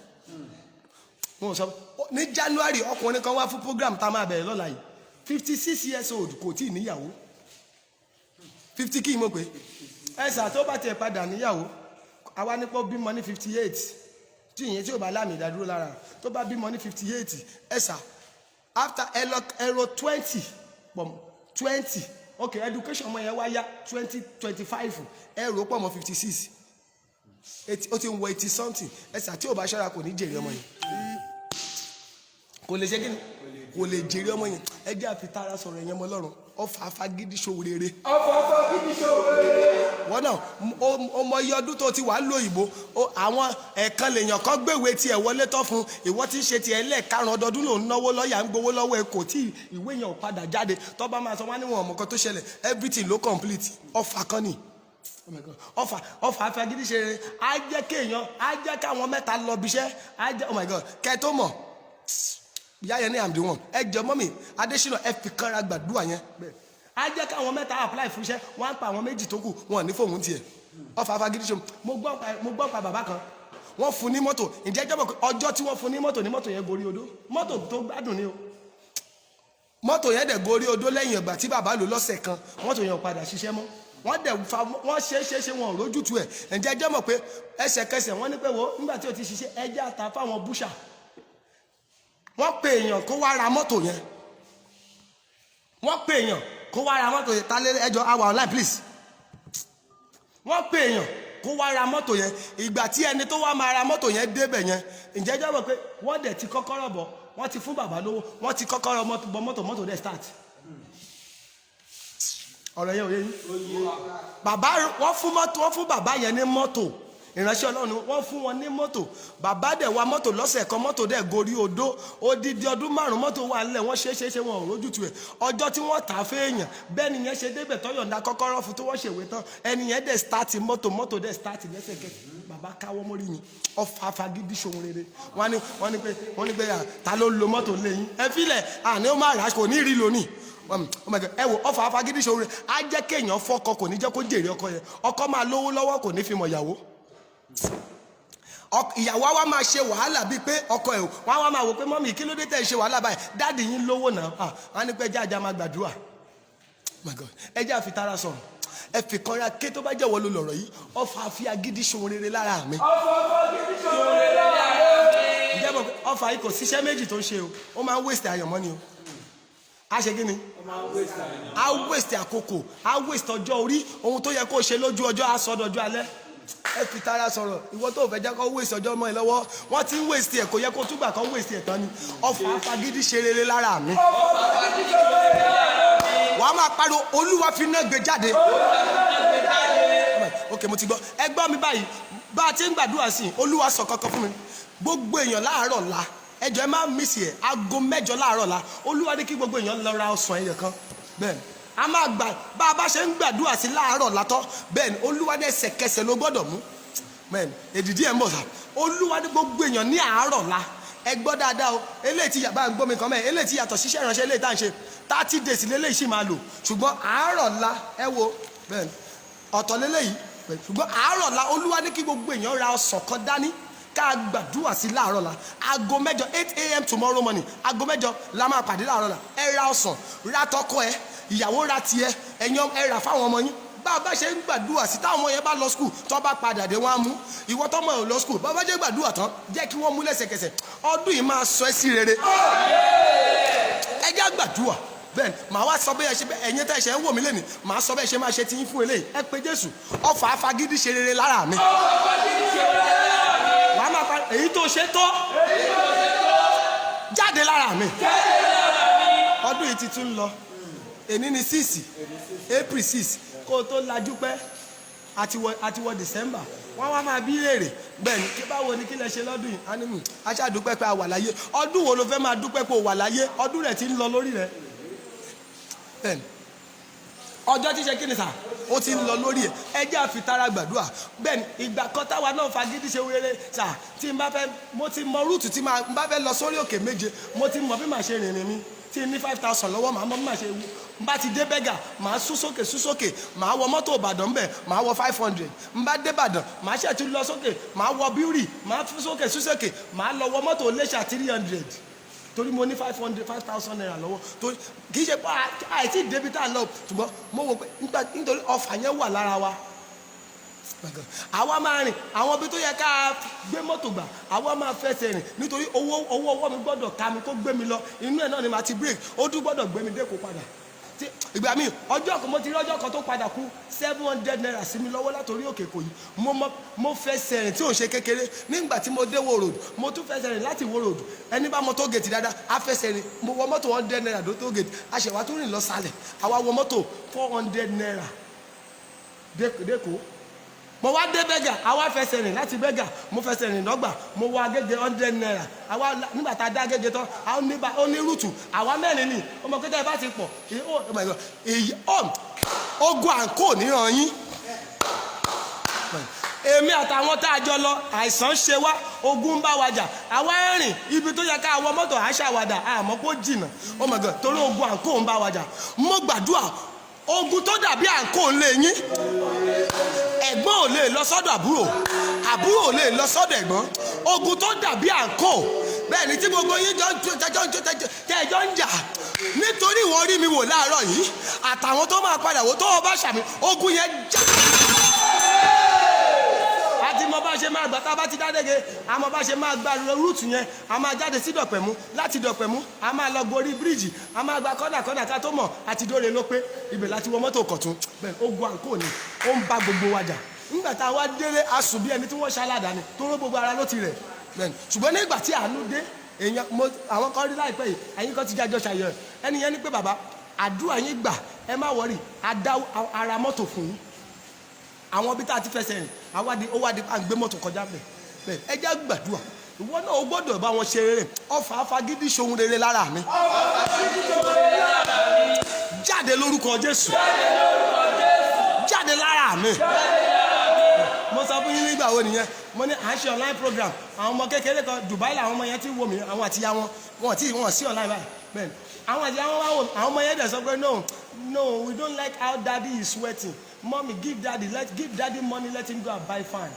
mo sọ ní January ọkùnrin kan wá fún program tá a máa bẹ̀rẹ̀ lọ́la yìí 56 years old kò tí ì níyàwó 50 kí mo pé ẹ̀sà tó bá tiẹ̀ padà níyàwó àwa nípò bímọ ní 58 tí ìyẹn tí ò bá lámì ìdádúró lára tó bá bímọ ní 58 ẹ̀sà after ẹ̀rọ 20 pọ̀ 20 okay education ọmọ yẹn wá yá 2025 ẹ̀rọ pọ̀ mọ́ 56 ó ti ń wọ 80 something ẹ̀sà tí ò bá ṣọ́ra kò ní jèrè ọmọ yẹn kò lè ṣe kí ni kò lè jèrè ọmọ yẹn ẹ jẹ́ àfitara sọ̀rọ̀ ẹ̀yẹn mọ́ lọ́rùn ọfà afagídí ṣòwò rere. ọfà afagídí ṣòwò rere. wọ́n náà ọmọ iye ọdún tó ti wà lóyìnbó àwọn ẹ̀kan lèèyàn kan gbéwèé tiẹ̀ wọlé tán fún ìwọ tí ń ṣe tiẹ̀ lẹ́ẹ̀karùn ọdọọdún lòún náwó lọ́ọ̀yà ń gbowó lọ́wọ́ ẹ kò tí ìwé yẹn ò padà jáde tó bá máa sọ wá níwọ̀n ọmọ kan tó ṣẹlẹ̀ everything ló complete ọfà kan ni ọfà afagídí ṣe rere á jẹ́ kéèyàn á jẹ́ káwọn mẹ́ta lọ bíṣẹ́ á jẹ́ oh my God kẹ́ tó mọ̀ ìyá yẹn ní àmì wọn ẹ jẹ mọ́mì Adésínà ẹ fi kanra gbàdúrà yẹn á jẹ́ káwọn mẹ́ta apply fún iṣẹ́ wọ́n á pa àwọn méjì tó kù wọn ní fóun tiẹ̀ ọfà afagídí ṣe mo gbọ́ pa bàbá kan wọ́n fún ní mọ́tò ǹjẹ́ jẹ́ mọ̀ ọjọ́ tí wọ́n fún ní mọ́tò yẹn gorí odó mọ́tò tó gbádùn ni o mọ́tò yẹn dẹ̀ gorí odó lẹ́yìn ìgbà tí bàbá lò lọ́sẹ̀ kan mọ́tò yẹn ò padà ṣiṣẹ́ mọ́ wọ́n ṣe wọn ò rójútu ẹ̀ ǹjẹ́ jẹ́ mọ̀ pé ẹsẹ̀kẹsẹ̀ wọ́n ní pé wo nígbà tí o ti ṣiṣẹ́ ẹjẹ́ àtà fáwọn búṣà wọ́n pe èèyàn kó wá ra mọ́tò yẹn tálẹ́ ẹjọ́ hour online please wọ́n pe èèyàn kó wá ra mọ́tò yẹn ìgbà tí ẹni tó wá máa ra mọ́tò yẹn débẹ̀ yẹn ǹjẹ́ jẹ́ mọ̀ pé wọ́n dẹ̀ ti kọ́kọ́rọ́ bọ̀ wọ́n ti fún bàbá lówó wọ́n ti kọ́kọ́rọ́ bọ̀ mọ́tò dẹ̀ start ọ̀rọ̀ yẹn ò yé yín bàbá wọ́n fún bàbá yẹn ní mọ́tò ìránṣẹ́ Ọlọ́run wọ́n fún wọn ní mọ́tò, bàbá dẹ̀ wa mọ́tò lọ́sẹ̀ kan, mọ́tò dẹ̀ gorí odó, odidi ọdún 5 mọ́tò wà nílẹ̀, wọ́n ṣe wọn ò rójútu ẹ̀. Ọjọ́ tí wọ́n tà á fẹ́ẹ̀yàn bẹ́ẹ̀ nìyẹn ṣe débẹ̀ tó yọ̀ǹda kọ́kọ́rọ́ fún tó wọ́n ṣèwé tán, ẹnìyẹn dẹ̀ stáàtì mọ́tò dẹ̀ stáàtì lẹ́sẹ̀kẹsẹ̀, bàbá káwọ́ mórí ni ọfà fagídí ṣòwò rere. wọ́n ní pé ta ló lo mọ́tò lẹ́yìn ẹ fílẹ̀ àní ó má rà kò ní rí lónìí. ẹ wò ọfà fagídí ṣòwò rere á jẹ́ kéèyàn fọ́kọ kò ní jẹ́ kó jèrè ọkọ yẹn, ọkọ máa lówó lọ́wọ́ kò ní fi mọ̀ ìyàwó, ìyàwó wa máa ṣe wàhálà bíi pé ọkọ ẹ̀ wọ́n á máa wò pé mọ́mì kí ló dé tẹ̀ ṣe wàhálà báyìí, dáàdì yín lówó náà. wọ́n á ní pé ẹjẹ́ àjà máa gbàdúrà, ẹjẹ́ àfitara sọ̀rọ̀, ẹ fi kan ra ké tó bá jẹ́ wọ́n ló lọ̀rọ̀ yìí, ọfà fi agídí ṣòwò rere lára mi. ǹjẹ́ mọ̀ pé ọfà yìí kò síṣẹ́ méjì tó ń ṣe o, ó máa ń waste àyànmọ́ ni o. a ṣe kí ni? a waste àkókò, a waste ọjọ́ orí, ohun tó yẹ kó ṣe lójú ọjọ́ á sọ dọjọ́ alẹ́. ẹ fi tara sọ̀rọ̀, ìwọ tó fẹ́ jẹ́ kó waste ọjọ́ mọ́ ẹ lọ́wọ́, wọ́n ti ń waste ẹ̀, kò yẹ kó túgbà kan waste ẹ̀ tán ni. ọfà fagídí ṣe rere lára mi. wàá máa pariwo Olúwa fi iná gbé jáde. ok mo ti gbọ́, ẹ gbọ́ mi báyìí bá a ti ń gbàdúrà sí i, Olúwa sọ kankan fún mi. gbogbo èèyàn láàárọ̀ la ẹjọ́ ẹ máa mísì ẹ̀, aago 8 láàárọ̀ la Olúwa ní kí gbogbo èèyàn lọ ra ọsàn ẹyọ kan. bẹ́ẹ̀ni a máa gbà bá a bá ṣe ń gbàdúrà sí láàárọ̀ látọ́, bẹ́ẹ̀ni Olúwa ní ẹsẹ̀kẹsẹ̀ ló gbọ́dọ̀ mú. bẹ́ẹ̀ni èdìdí ẹ̀ ń bọ̀ sá, Olúwa ní gbogbo èèyàn ní àárọ̀ la. ẹ gbọ́ dáadáa o, eléyìí tí yàgbá ń gbọ́ mi kan mẹ́, eléyìí tí yàtọ̀ ṣiṣẹ́ ìránṣẹ́ eléyìí tá à ń ṣe 30 days lélẹ́yìí sì máa lò, ṣùgbọ́n àárọ̀ la ẹ wo bẹ́ẹ̀ni ọ̀tọ̀ lélẹ́yìí, ṣùgbọ́n àárọ̀ la Olúwa ní kí gbogbo èèyàn ra ọsàn kan dání ká gbàdúrà sí láàárọ̀ la. aago 8 a.m. tomorrow morning, aago 8 la máa pàdé láàárọ̀ la. ẹ ra ọsàn, ra tọkọ ẹ, ìyàwó ra tiẹ̀, ẹ̀yàn ẹ rà fáwọn ọmọ yín. bá a bá ṣe ń gbàdúrà sí táwọn ọmọ yẹn bá lọ skul tó bá padà dé wọn á mú, ìwọ tọmọ ẹ ò lọ skul bá a bá jẹ́ gbàdúrà tán jẹ́ kí wọ́n mú lẹ́sẹ̀kẹsẹ̀. ọdún yìí máa sọ ẹ́ sí rere. ẹ jẹ́ gbàdúrà bẹ́ẹ̀ màá wá sọ bẹ́ẹ̀ ṣe ẹ̀yin tẹ́ ṣe ń wò mí lẹ́nu, màá sọ bẹ́ẹ̀ ṣe máa ṣe ti yín fún eléyìí. ẹ pé Jésù, ọfà afagídí ṣe rere lára mi. wàá máa pa èyí tó ṣe tó jáde lára mi. ọdún yìí ti tún lọ, èní ni 6 April 6 kó o tó lajú pẹ́ àti wọ December, wọ́n wá máa bí léèrè bẹ́ẹ̀ ni kí báwo ni kí lẹ ṣe lọ́dún yìí. a ní mi aṣáàdúpẹ́ pé a wà láyé. ọdún wo ló fẹ́ máa dúpẹ́ pé o wà láyé? ọdún rẹ̀ ti ń lọ lórí rẹ̀. bẹ́ẹ̀ni ọjọ́ tí ṣe kí ni sà, ó ti ń lọ lórí ẹ̀. ẹ jẹ́ àfitara gbàdúrà. bẹ́ẹ̀ni ìgbà kan táwa náà fagídí ṣe rere sà, tí n bá fẹ́, mo ti mọ rúùtù tí n bá fẹ́ lọ sórí òkè méje, mo ti mọ bí màá ṣe rìnrìn mi, tí ní 5,000 lọ́wọ́ màá mọ bí màá ṣe wú. n bá ti dé bẹ́gà màá sú sókè màá wọ mọ́tò Ìbàdàn bẹ̀, màá wọ 500. n bá dé Ìbàdàn màá ṣe tún lọ sókè, màá wọ bíúrì, màá sú sókè màá lọ wọ mọ́tò Iléṣà 300 torí mo ní 5,000 naira lọ́wọ́. torí kì í ṣe pé àìsí débi tá a lọ, ṣùgbọ́n mo wò pé nítorí ọfà yẹn wà lára wa. àwa máa rìn àwọn ibi tó yẹ ká gbé mọ́tò gbà, àwa máa fẹsẹ̀ rìn nítorí owó ọwọ́ mi gbọ́dọ̀ ká mi kó gbé mi lọ, inú ẹ̀ náà ni màá ti break, ó dún gbọ́dọ̀ gbé mi dé kó padà. ìgbà míì ọjọ́ kan mo ti rí ọjọ́ kan tó padà kú 700 naira sí mi lọ́wọ́ látòrí òkè kò yìí. mo fẹsẹ̀ rìn tí ò ń ṣe kékeré. nígbà tí mo dé Wo Road mo tún fẹsẹ̀ rìn láti Wo Road, ẹni bá mọ tó gèètì dáadáa á fẹsẹ̀ rìn. mo wọ mọ́tò 100 naira dó tó gèètì, àṣẹwà tó rìn lọ sálẹ̀, àwa wọ mọ́tò 400 naira dẹ́kọ̀ọ́. mo wá dé bẹ́gà, àwa fẹsẹ̀ rìn láti bẹ́gà, mo fẹsẹ̀ rìn lọ́gbà, mo wọ Agége 100 naira. àwa nígbà tá a dá Agége tán ó ní rúùtù, àwa mẹ́rin ni ọmọ kẹta bá ti pọ̀. ogun àǹkó níran yín. èmi àtàwọn tá a jọ lọ àìsàn ṣe wá, ogun ń bá wa jà, àwa rìn ibi tó yẹ ká wọ mọ́tò àṣàwàdà àmọ́ kó jìnnà. oh my God, torí ogun àǹkó ń bá wa jà. mo gbàdúrà ogun tó dàbí àǹkó ń lé yín, ẹ̀gbọ́n ò lè lọ sọ́dọ̀ àbúrò, àbúrò ò lè lọ sọ́dọ̀ ẹ̀gbọ́n. ogun tó dàbí àǹkó, bẹ́ẹ̀ ni tí gbogbo yín tẹ́jọ́ ń jà nítorí ìwọ rí mi wò láàárọ̀ yìí àtàwọn tó máa padà wò tó o bá ṣàmì, ogun yẹn jà. àti mo bá ṣe máa gbà tá a bá ti dádége, àmọ́ bá ṣe máa gba rúùtù yẹn, a máa jáde sí Dọ̀pẹ̀mú, láti Dọ̀pẹ̀mú a máa lọ gorí bíríìjì, a máa gba kọ́nà ká tó mọ̀ àti dóore ló pé ibẹ̀ láti wọ mọ́tò Kọ̀tún. bẹ́ẹ̀ ogun àǹkó ni ó ń bá gbogbo wa jà. nígbà tá a wá délé a sùn bí ẹni tí wọ́n ṣaládàá ni, tó ró gbogbo ara ló ti rẹ̀. bẹ́ẹ̀ ṣùgbọ́n nígbà tí àánú dé, àwọn kan rí láìpẹ́ yìí, ẹ̀yin kan ti jájọ́ ṣàyẹ̀, ẹni yẹn ní pé bàbá àdúrà yín gbà, ẹ má wọrí, a dá ara mọ́tò fún yín. àwọn ibi tá a ti fẹsẹ̀ rìn ó wá di à ń gbé mọ́tò kọjá bẹ́ẹ̀ ẹ jẹ́ gbàdúrà ìwọ náà ó gbọ́dọ̀ bá wọn ṣe rere ọfà afagídí ṣohun rere lára mi jáde lórúkọ Jésù jáde lára mi mo sọ fún yín nígbà wo nìyẹn mo ní à ń ṣe online program àwọn ọmọ kékeré kan Dubai làwọn ọmọ yẹn ti wò mí àwọn àtìyá wọn wọn sí online báyìí bẹ́ẹ̀ àwọn àtìyá wọn wá wò àwọn ọmọ yẹn dẹ̀ sọ pé no we don't like how daddy is sweating mommy give daddy money let him go and buy fan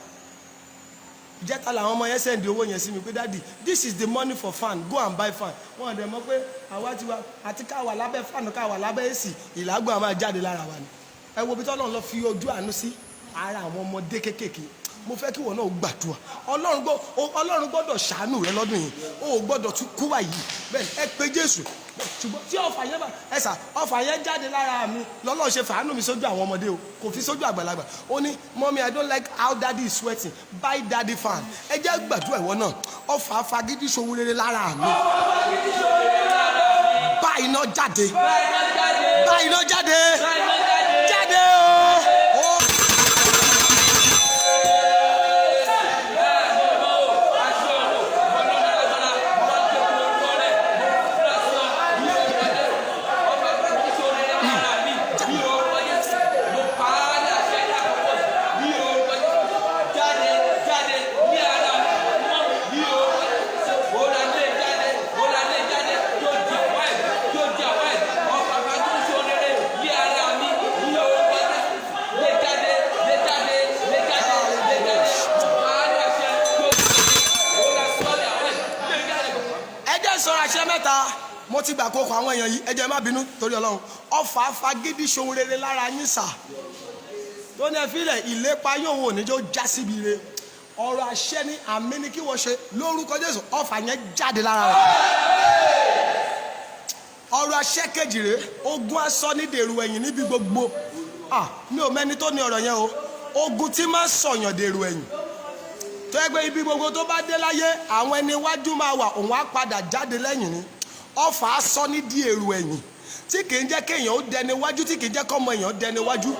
jẹ́ta làwọn ọmọ yẹn sẹ́ndì owó yẹn sí mi pé daddy this is the money for fan go and buy fan wọ́n dẹ̀ mọ̀ pé àwa tiwa àti káwa lábẹ́ fan káwa lábẹ́ èsì ìlágbọ́n àmà jáde lára wa ni ẹ wo bí tọ́lọ́run lọ fi ojú àánú sí ara àwọn ọmọdé kéékèèké mo fẹ́ kí wọn náà gbàdúrà ọlọ́run gbọ́dọ̀ ṣàánú rẹ lọ́dún yìí o gbọ́dọ̀ tún kú wá yìí bẹ́ẹ̀ ẹ pé Jésù ṣùgbọ́n tí ọfà yẹn bá ẹ̀sà ọfà yẹn jáde lára mi lọ́lọ́run ṣe fàánù mi sójú àwọn ọmọdé o kò fi sójú àgbàlagbà ó ní mommy I don't like how daddy is sweating buy daddy fan ẹ jẹ́ gbàdúrà ìwọ náà ọfà fagídí ṣòwò rere lára mi bá iná jáde bá iná jáde jáde o. mo ti gbà kókò àwọn èèyàn yìí ẹ jẹ́ má bínú torí Ọlọ́run ọfà fagídí ṣohun rere lára yín sà tó ní ẹ fílẹ̀ ìlépa yóò wò níjó já síbi re ọ̀rọ̀ àṣẹ ní àmì ní kí wọ́n ṣe lórúkọ Jésù ọfà yẹn jáde lára rẹ̀ ọ̀rọ̀ àṣẹ kejì rẹ̀ ogun asọ ní dèrò ẹ̀yìn níbi gbogbo mi ò mẹ́ni tó ní ọ̀rọ̀ yẹn o ogun tí máa sọ̀yàn dèrò ẹ̀yìn tó yẹ pé ibi gbogbo tó bá dé láyé àwọn ẹni iwájú máa wà òun á padà jáde lẹ́yìn ni ọfà asọ ní di èrò ẹ̀yìn tí kì í jẹ́ kéèyàn ó dẹni wájú tí kì í jẹ́ kọ́mọ èèyàn dẹni wájú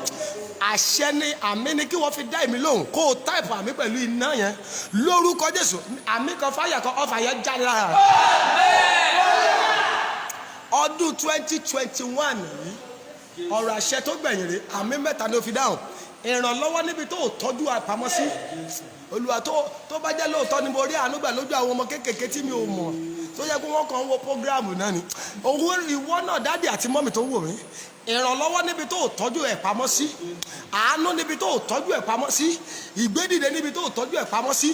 àṣẹ ni àmì ni kí wọ́n fi dá èmi lóhùn kó o táìpù àmì pẹ̀lú iná yẹn lórúkọ Jésù àmì kan fáyà kan ọfà yẹn jáde lára rẹ̀. ọdún 2021 yìí ọ̀rọ̀ àṣẹ tó gbẹ̀yìn rẹ̀ àmì mẹ́ta ni ó fi dáhùn ìrànlọ́wọ́ níbi tó tọ́jú àpamọ́ sí Olúwa tó bá jẹ́ lóòótọ́ ni mo rí àánú gbà lójú àwọn ọmọ kéékèèké tí mi ò mọ̀ tó yẹ kó wọ́n kàn ń wo prógráàmù náà ni owó ìwọ náà dádì àti mọ́mì tó ń wò mí ìrànlọ́wọ́ níbi tó tọ́jú ẹ̀ pamọ́ sí àánú níbi tó tọ́jú ẹ̀ pamọ́ sí ìgbédìde níbi tó tọ́jú ẹ̀ pamọ́ sí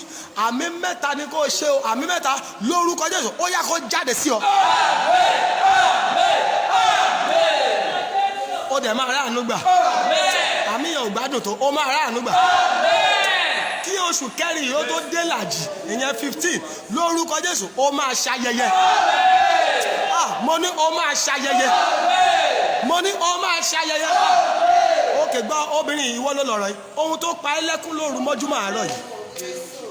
àmì mẹ́ta ni kó ṣe o àmì mẹ́ta lórúkọ Jésù ó yá kó jáde sí ọ. ó dẹ̀ máa ráàánú gbà àmì yẹn ò gbádùn tó ó máa ráàánú gbà kí oṣù kẹrin yìí ó tó dé làjì ìyẹn 15 lórúkọ Jésù ó máa ṣayẹyẹ mo ní ó máa ṣayẹyẹ mo ní ó máa ṣayẹyẹ òkè gbọ́ obìnrin ìwọ ló lọ̀rọ̀ yìí ohun tó pa ẹlẹ́kún lóru mọ́júmọ́ àárọ̀ yìí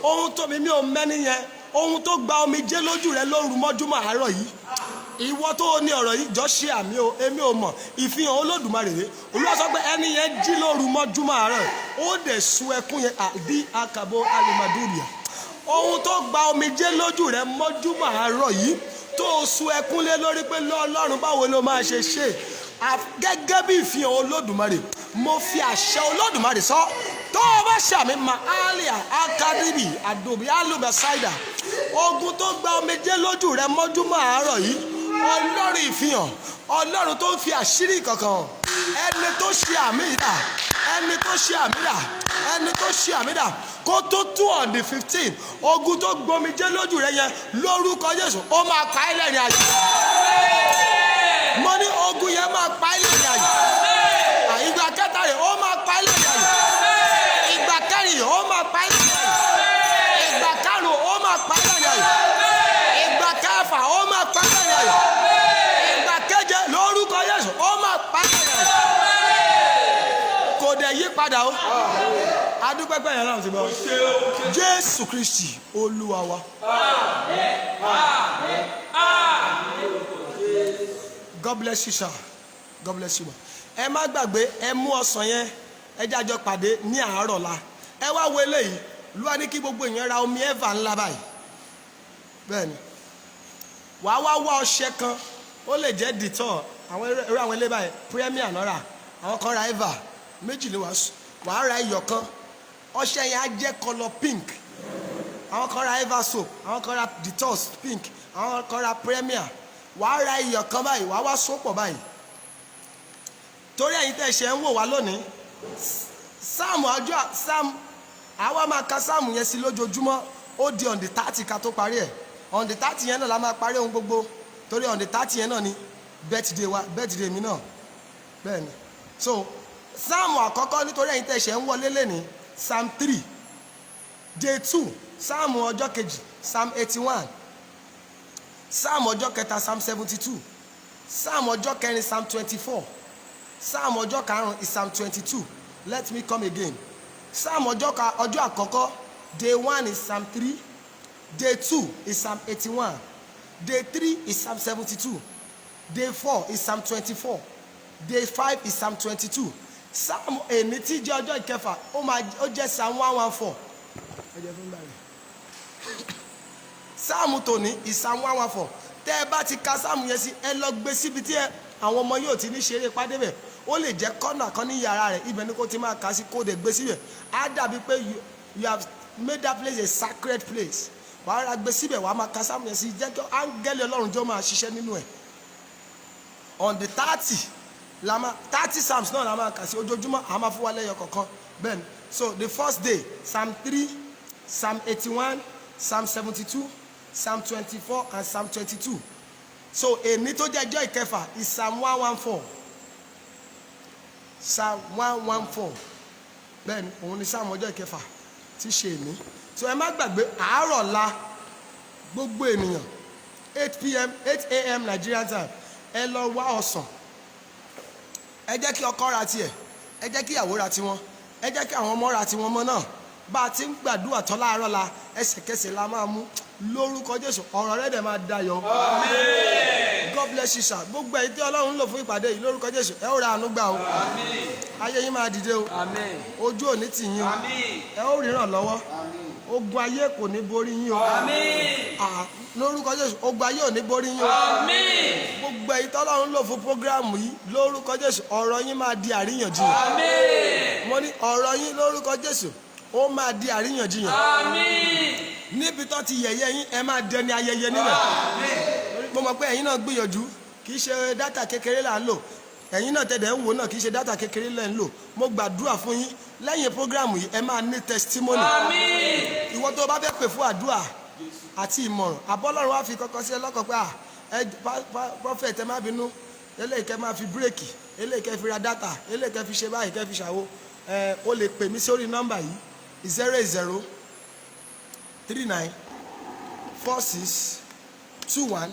ohun tó mi ò mẹ́ni yẹn ohun tó gba omijé lójú rẹ lóru mọ́júmọ́ àárọ̀ yìí ìwọ tó ní ọ̀rọ̀ yìí jọ ṣe àmì o èmi ò mọ̀ ìfihàn Olódùmarè rèé Olúwa sọ pé ẹni yẹn jí lóru mọ́júmọ́ àárọ̀ ó dẹ̀ sun ẹkún yẹn àdí akabo alimaduria ohun tó gba omijé lójú rẹ mọ́júmọ́ àárọ̀ yìí tó sun ẹkún lé lórí pé Ọlọ́run báwo ló máa ṣe ṣe gẹ́gẹ́ bí ìfihàn Olódùmarè mo fi àṣẹ Olódùmarè sọ tó o bá ṣàmì ma alia akadibi adobi alubasaida ogun tó gba omijé lójú rẹ mọ́júmọ́ àárọ̀ yìí Ọlọ́run ìfihàn Ọlọ́run tó ń fi àṣírí kankan ẹni tó ṣe àmì ìdá ẹni tó ṣe àmì ìdá ẹni tó ṣe àmì ìdá kó tó tú on the 15 ogun tó gbomijé lójú rẹ yẹn lórúkọ Jésù ó máa pa ẹ́ lẹ́rìn ayọ̀ mo ní ogun yẹn máa pa ẹ́ lẹ́rìn ayọ̀ ìgbà kẹta rẹ̀ ó máa pa ẹ́ lẹ́rìn ayọ̀ ìgbà kẹrin ó máa pa ẹ́ lẹ́rìn ayọ̀ ìgbà karùn-ún ó máa pa ẹ́ lẹ́rìn ayọ̀ ìgbà kẹfà ó máa pa ẹ́ lẹ́rìn ayọ̀ ìgbà keje lórúkọ Jésù ó máa pa ẹ́ lẹ́rìn ayọ̀ kò dẹ̀ yí padà o adúpẹ́pẹ́ yẹn náà ti bọ́ Jésù Kristi Olúwa wa. God bless you sir. God bless you ma. ẹ má gbàgbé ẹ mú ọsàn yẹn ẹ jẹ́ àjọ pàdé ní àárọ̀ la. Ẹ wá wo eléyìí Olúwa ní kí gbogbo èèyàn ra omi Eva ńlá báyìí. Bẹ́ẹ̀ni wàá wá ọṣẹ kan, ó lè jẹ́ Dettol, àwọn ilé báyìí Premier náà rà, àwọn kan ra Eva méjì ni wàá ra iyọ̀ kan, ọṣẹ yẹn á jẹ́ colour pink, àwọn kan ra Eva soap, àwọn kan ra Dettol pink, àwọn kan ra Premier, wàá ra iyọ̀ kan báyìí, wàá wá sopọ̀ báyìí. Torí ẹ̀yin tẹ́ ṣe ń wò wá lónìí, sáàmù àwa máa ka sáàmù yẹn sí lójoojúmọ́, ó di on the 30 ká tó parí ẹ̀. On the 30 yẹn náà la máa parí ohun gbogbo, torí on the 30 yẹn náà ni birthday mi náà. Bẹ́ẹ̀ni so sáàmù àkọ́kọ́ nítorí ẹ̀yin tẹ́ ṣe ń wọlé lẹ́ni Psalm 3, day 2 sáàmù ọjọ́ kejì Psalm 81, sáàmù ọjọ́ kẹta Psalm 72, sáàmù ọjọ́ kẹrin Psalm 24, sáàmù ọjọ́ karùn-ún is Psalm 22. Let me come again. Sáàmù ọjọ́ àkọ́kọ́ day 1 is Psalm 3, day 2 is Psalm 81, day 3 is Psalm 72, day 4 is Psalm 24, day 5 is Psalm 22. Sáàmù èní tí jẹ́ ọjọ́ ìkẹfà ó jẹ́ Psalm 114. Sáàmù tòní is Psalm 114. Tẹ́ ẹ bá ti ka sáàmù yẹn sí, ẹ lọ gbé síbi tí àwọn ọmọ yóò ti ní ṣeré pàdé bẹ̀. Ó lè jẹ́ kọ́nà kan ní yàrá rẹ̀, ibẹ̀ ni kò ti máa kà sí, kó dẹ̀ gbé síbẹ̀. Á dàbí pé you have made that place a sacred place. Wàá ra gbé síbẹ̀, wàá máa ka sáàmù yẹn sí, jẹ́ kí áńgẹ́lì Ọlọ́run jọ máa ṣiṣẹ́ nínú ẹ̀. On the 30 psalms náà la máa kà sí ojoojúmọ́, a máa fún wa lẹ́yọ kọ̀ọ̀kan. Bẹ́ẹ̀ni so the first day Psalm 3, Psalm 81, Psalm 72, Psalm 24 and Psalm 22. So èní tó jẹ́ ọjọ́ ìkẹfà is Psalm 114. Psalm 114. Bẹ́ẹ̀ni òun ni Psalm ọjọ́ ìkẹfà tí ṣe èní. So ẹ má gbàgbé àárọ̀ la gbogbo ènìyàn 8 a.m. Nigerian time ẹ lọ wá ọsàn. Ẹ jẹ́ kí ọkọ ra tiẹ̀, ẹ jẹ́ kí ìyàwó ra tiwọn, ẹ jẹ́ kí àwọn ọmọ ra tiwọn mọ́ náà. Bá a ti ń gbàdúrà tán láàárọ̀ la ẹsẹ̀kẹsẹ̀ la máa mú lórúkọ Jésù, ọ̀rọ̀ rẹ̀ dẹ̀ máa dayọ̀. Amen. God bless you sir. Gbogbo èyí tí Ọlọ́run ń lò fún ìpàdé yìí lórúkọ Jésù ẹ ó ra àánú gbà o. Amen. Ayé yín máa dìde o. Amen. Ojú ò ní tì yín o. Amen. Ẹ ó ríran lọ́wọ́. Amen. Ogun ayé kò ní borí yín o. Amen. Lórúkọ Jésù ogun ayé ò ní borí yín o. Amen. Gbogbo èyí tí Ọlọ́run ń lò fún prógráàmù yìí lórúkọ Jésù ọ̀rọ̀ yín máa di àríyànjiyàn. Amen. Mo ní ọ̀rọ̀ yín lórúkọ Jésù ó máa di àríyànjiyàn. Àmín. Níbi tó ti yẹ̀yẹ́ yín ẹ máa dẹni ayẹyẹ níbẹ̀. Àmín. Mo mọ̀ pé ẹ̀yin náà gbìyànjú, kì í ṣe dátà kékeré là ń lò, ẹ̀yin náà tẹ̀dẹ̀ ń wò náà kì í ṣe dátà kékeré là ń lò. Mo gbàdúrà fún yín lẹ́yìn prógráàmù yìí ẹ máa ní testimony. Àmín. Ìwọ tó bá fẹ́ pè fún àdúrà àti ìmọ̀ràn àbọ́lọ́run wá fi kọ́kọ́ sí ẹ lọ́kàn pé prophet ẹ má bínú, eléyìí kẹ́ máa fi bírèkì, eléyìí kẹ́ fi ra dátà, eléyìí kẹ́ fi ṣe báyìí kẹ́ fi ṣàwo. O lè pè mí sórí nọ́mbà yìí 080 39 46 21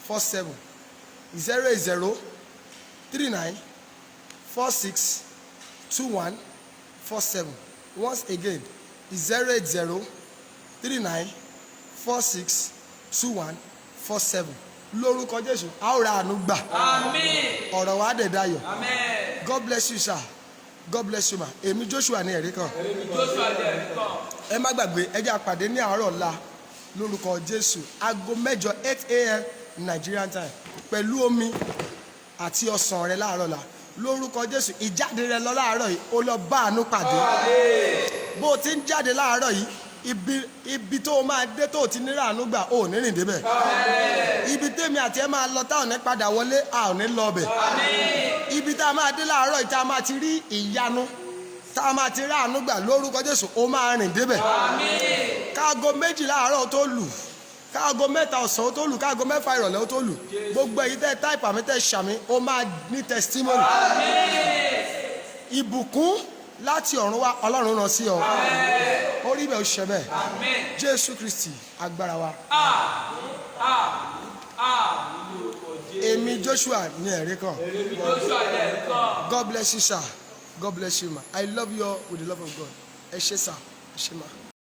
47 080 39 46 21 47. Once again 080 39 46 21 47. Lórúkọ Jésù a ó ra àánú gbà. Àmín. Ọ̀rọ̀ wa dẹ̀ dayọ̀. Amen. God bless you sir. God bless you ma. Èmi Joshua ní ẹ̀rí kan. Ẹ má gbàgbé ẹ jẹ́ àpàdé ní àárọ̀ ọ̀la lórúkọ Jésù aago 8 a.m. Nigerian time pẹ̀lú omi àti ọsàn rẹ láàárọ̀ ọ̀la lórúkọ Jésù. Ìjáde rẹ lọ láàárọ̀ yìí ó lọ bá àánú pàdé. Bó o ti ń jáde láàárọ̀ yìí ibi tó o máa dé tó o ti ní ràánú gbà ó ní rìn débẹ̀. Ibi tèmi àti ẹ máa lọ táwọn ní padà wọlé a ò ní lọ bẹ̀. Ibi tá a máa dé láàárọ̀ yìí tá a máa ti rí ìyanu tá a máa ti ràánú gbà lórúkọ Jésù ó máa rìn débẹ̀. Káago 2 láàárọ̀ tó lù, káago 3 ọ̀sán ó tó lù, káago 4 ìrọ̀lẹ́ ó tó lù, gbogbo èyí tẹ́ táìpù àmì tẹ́ ṣàmì ó máa ní testimony. Ìbùkún láti ọ̀run wá Ọlọ́run rán sí ọ. Orí ibẹ̀ ó ṣe bẹ́ẹ̀. Jésù Kristi agbára wa. Èmi Joshua ní ẹ̀rí kan. God bless you sir. God bless you ma. I love you all with the love of God. Ẹ ṣé sir. Ẹ ṣé ma.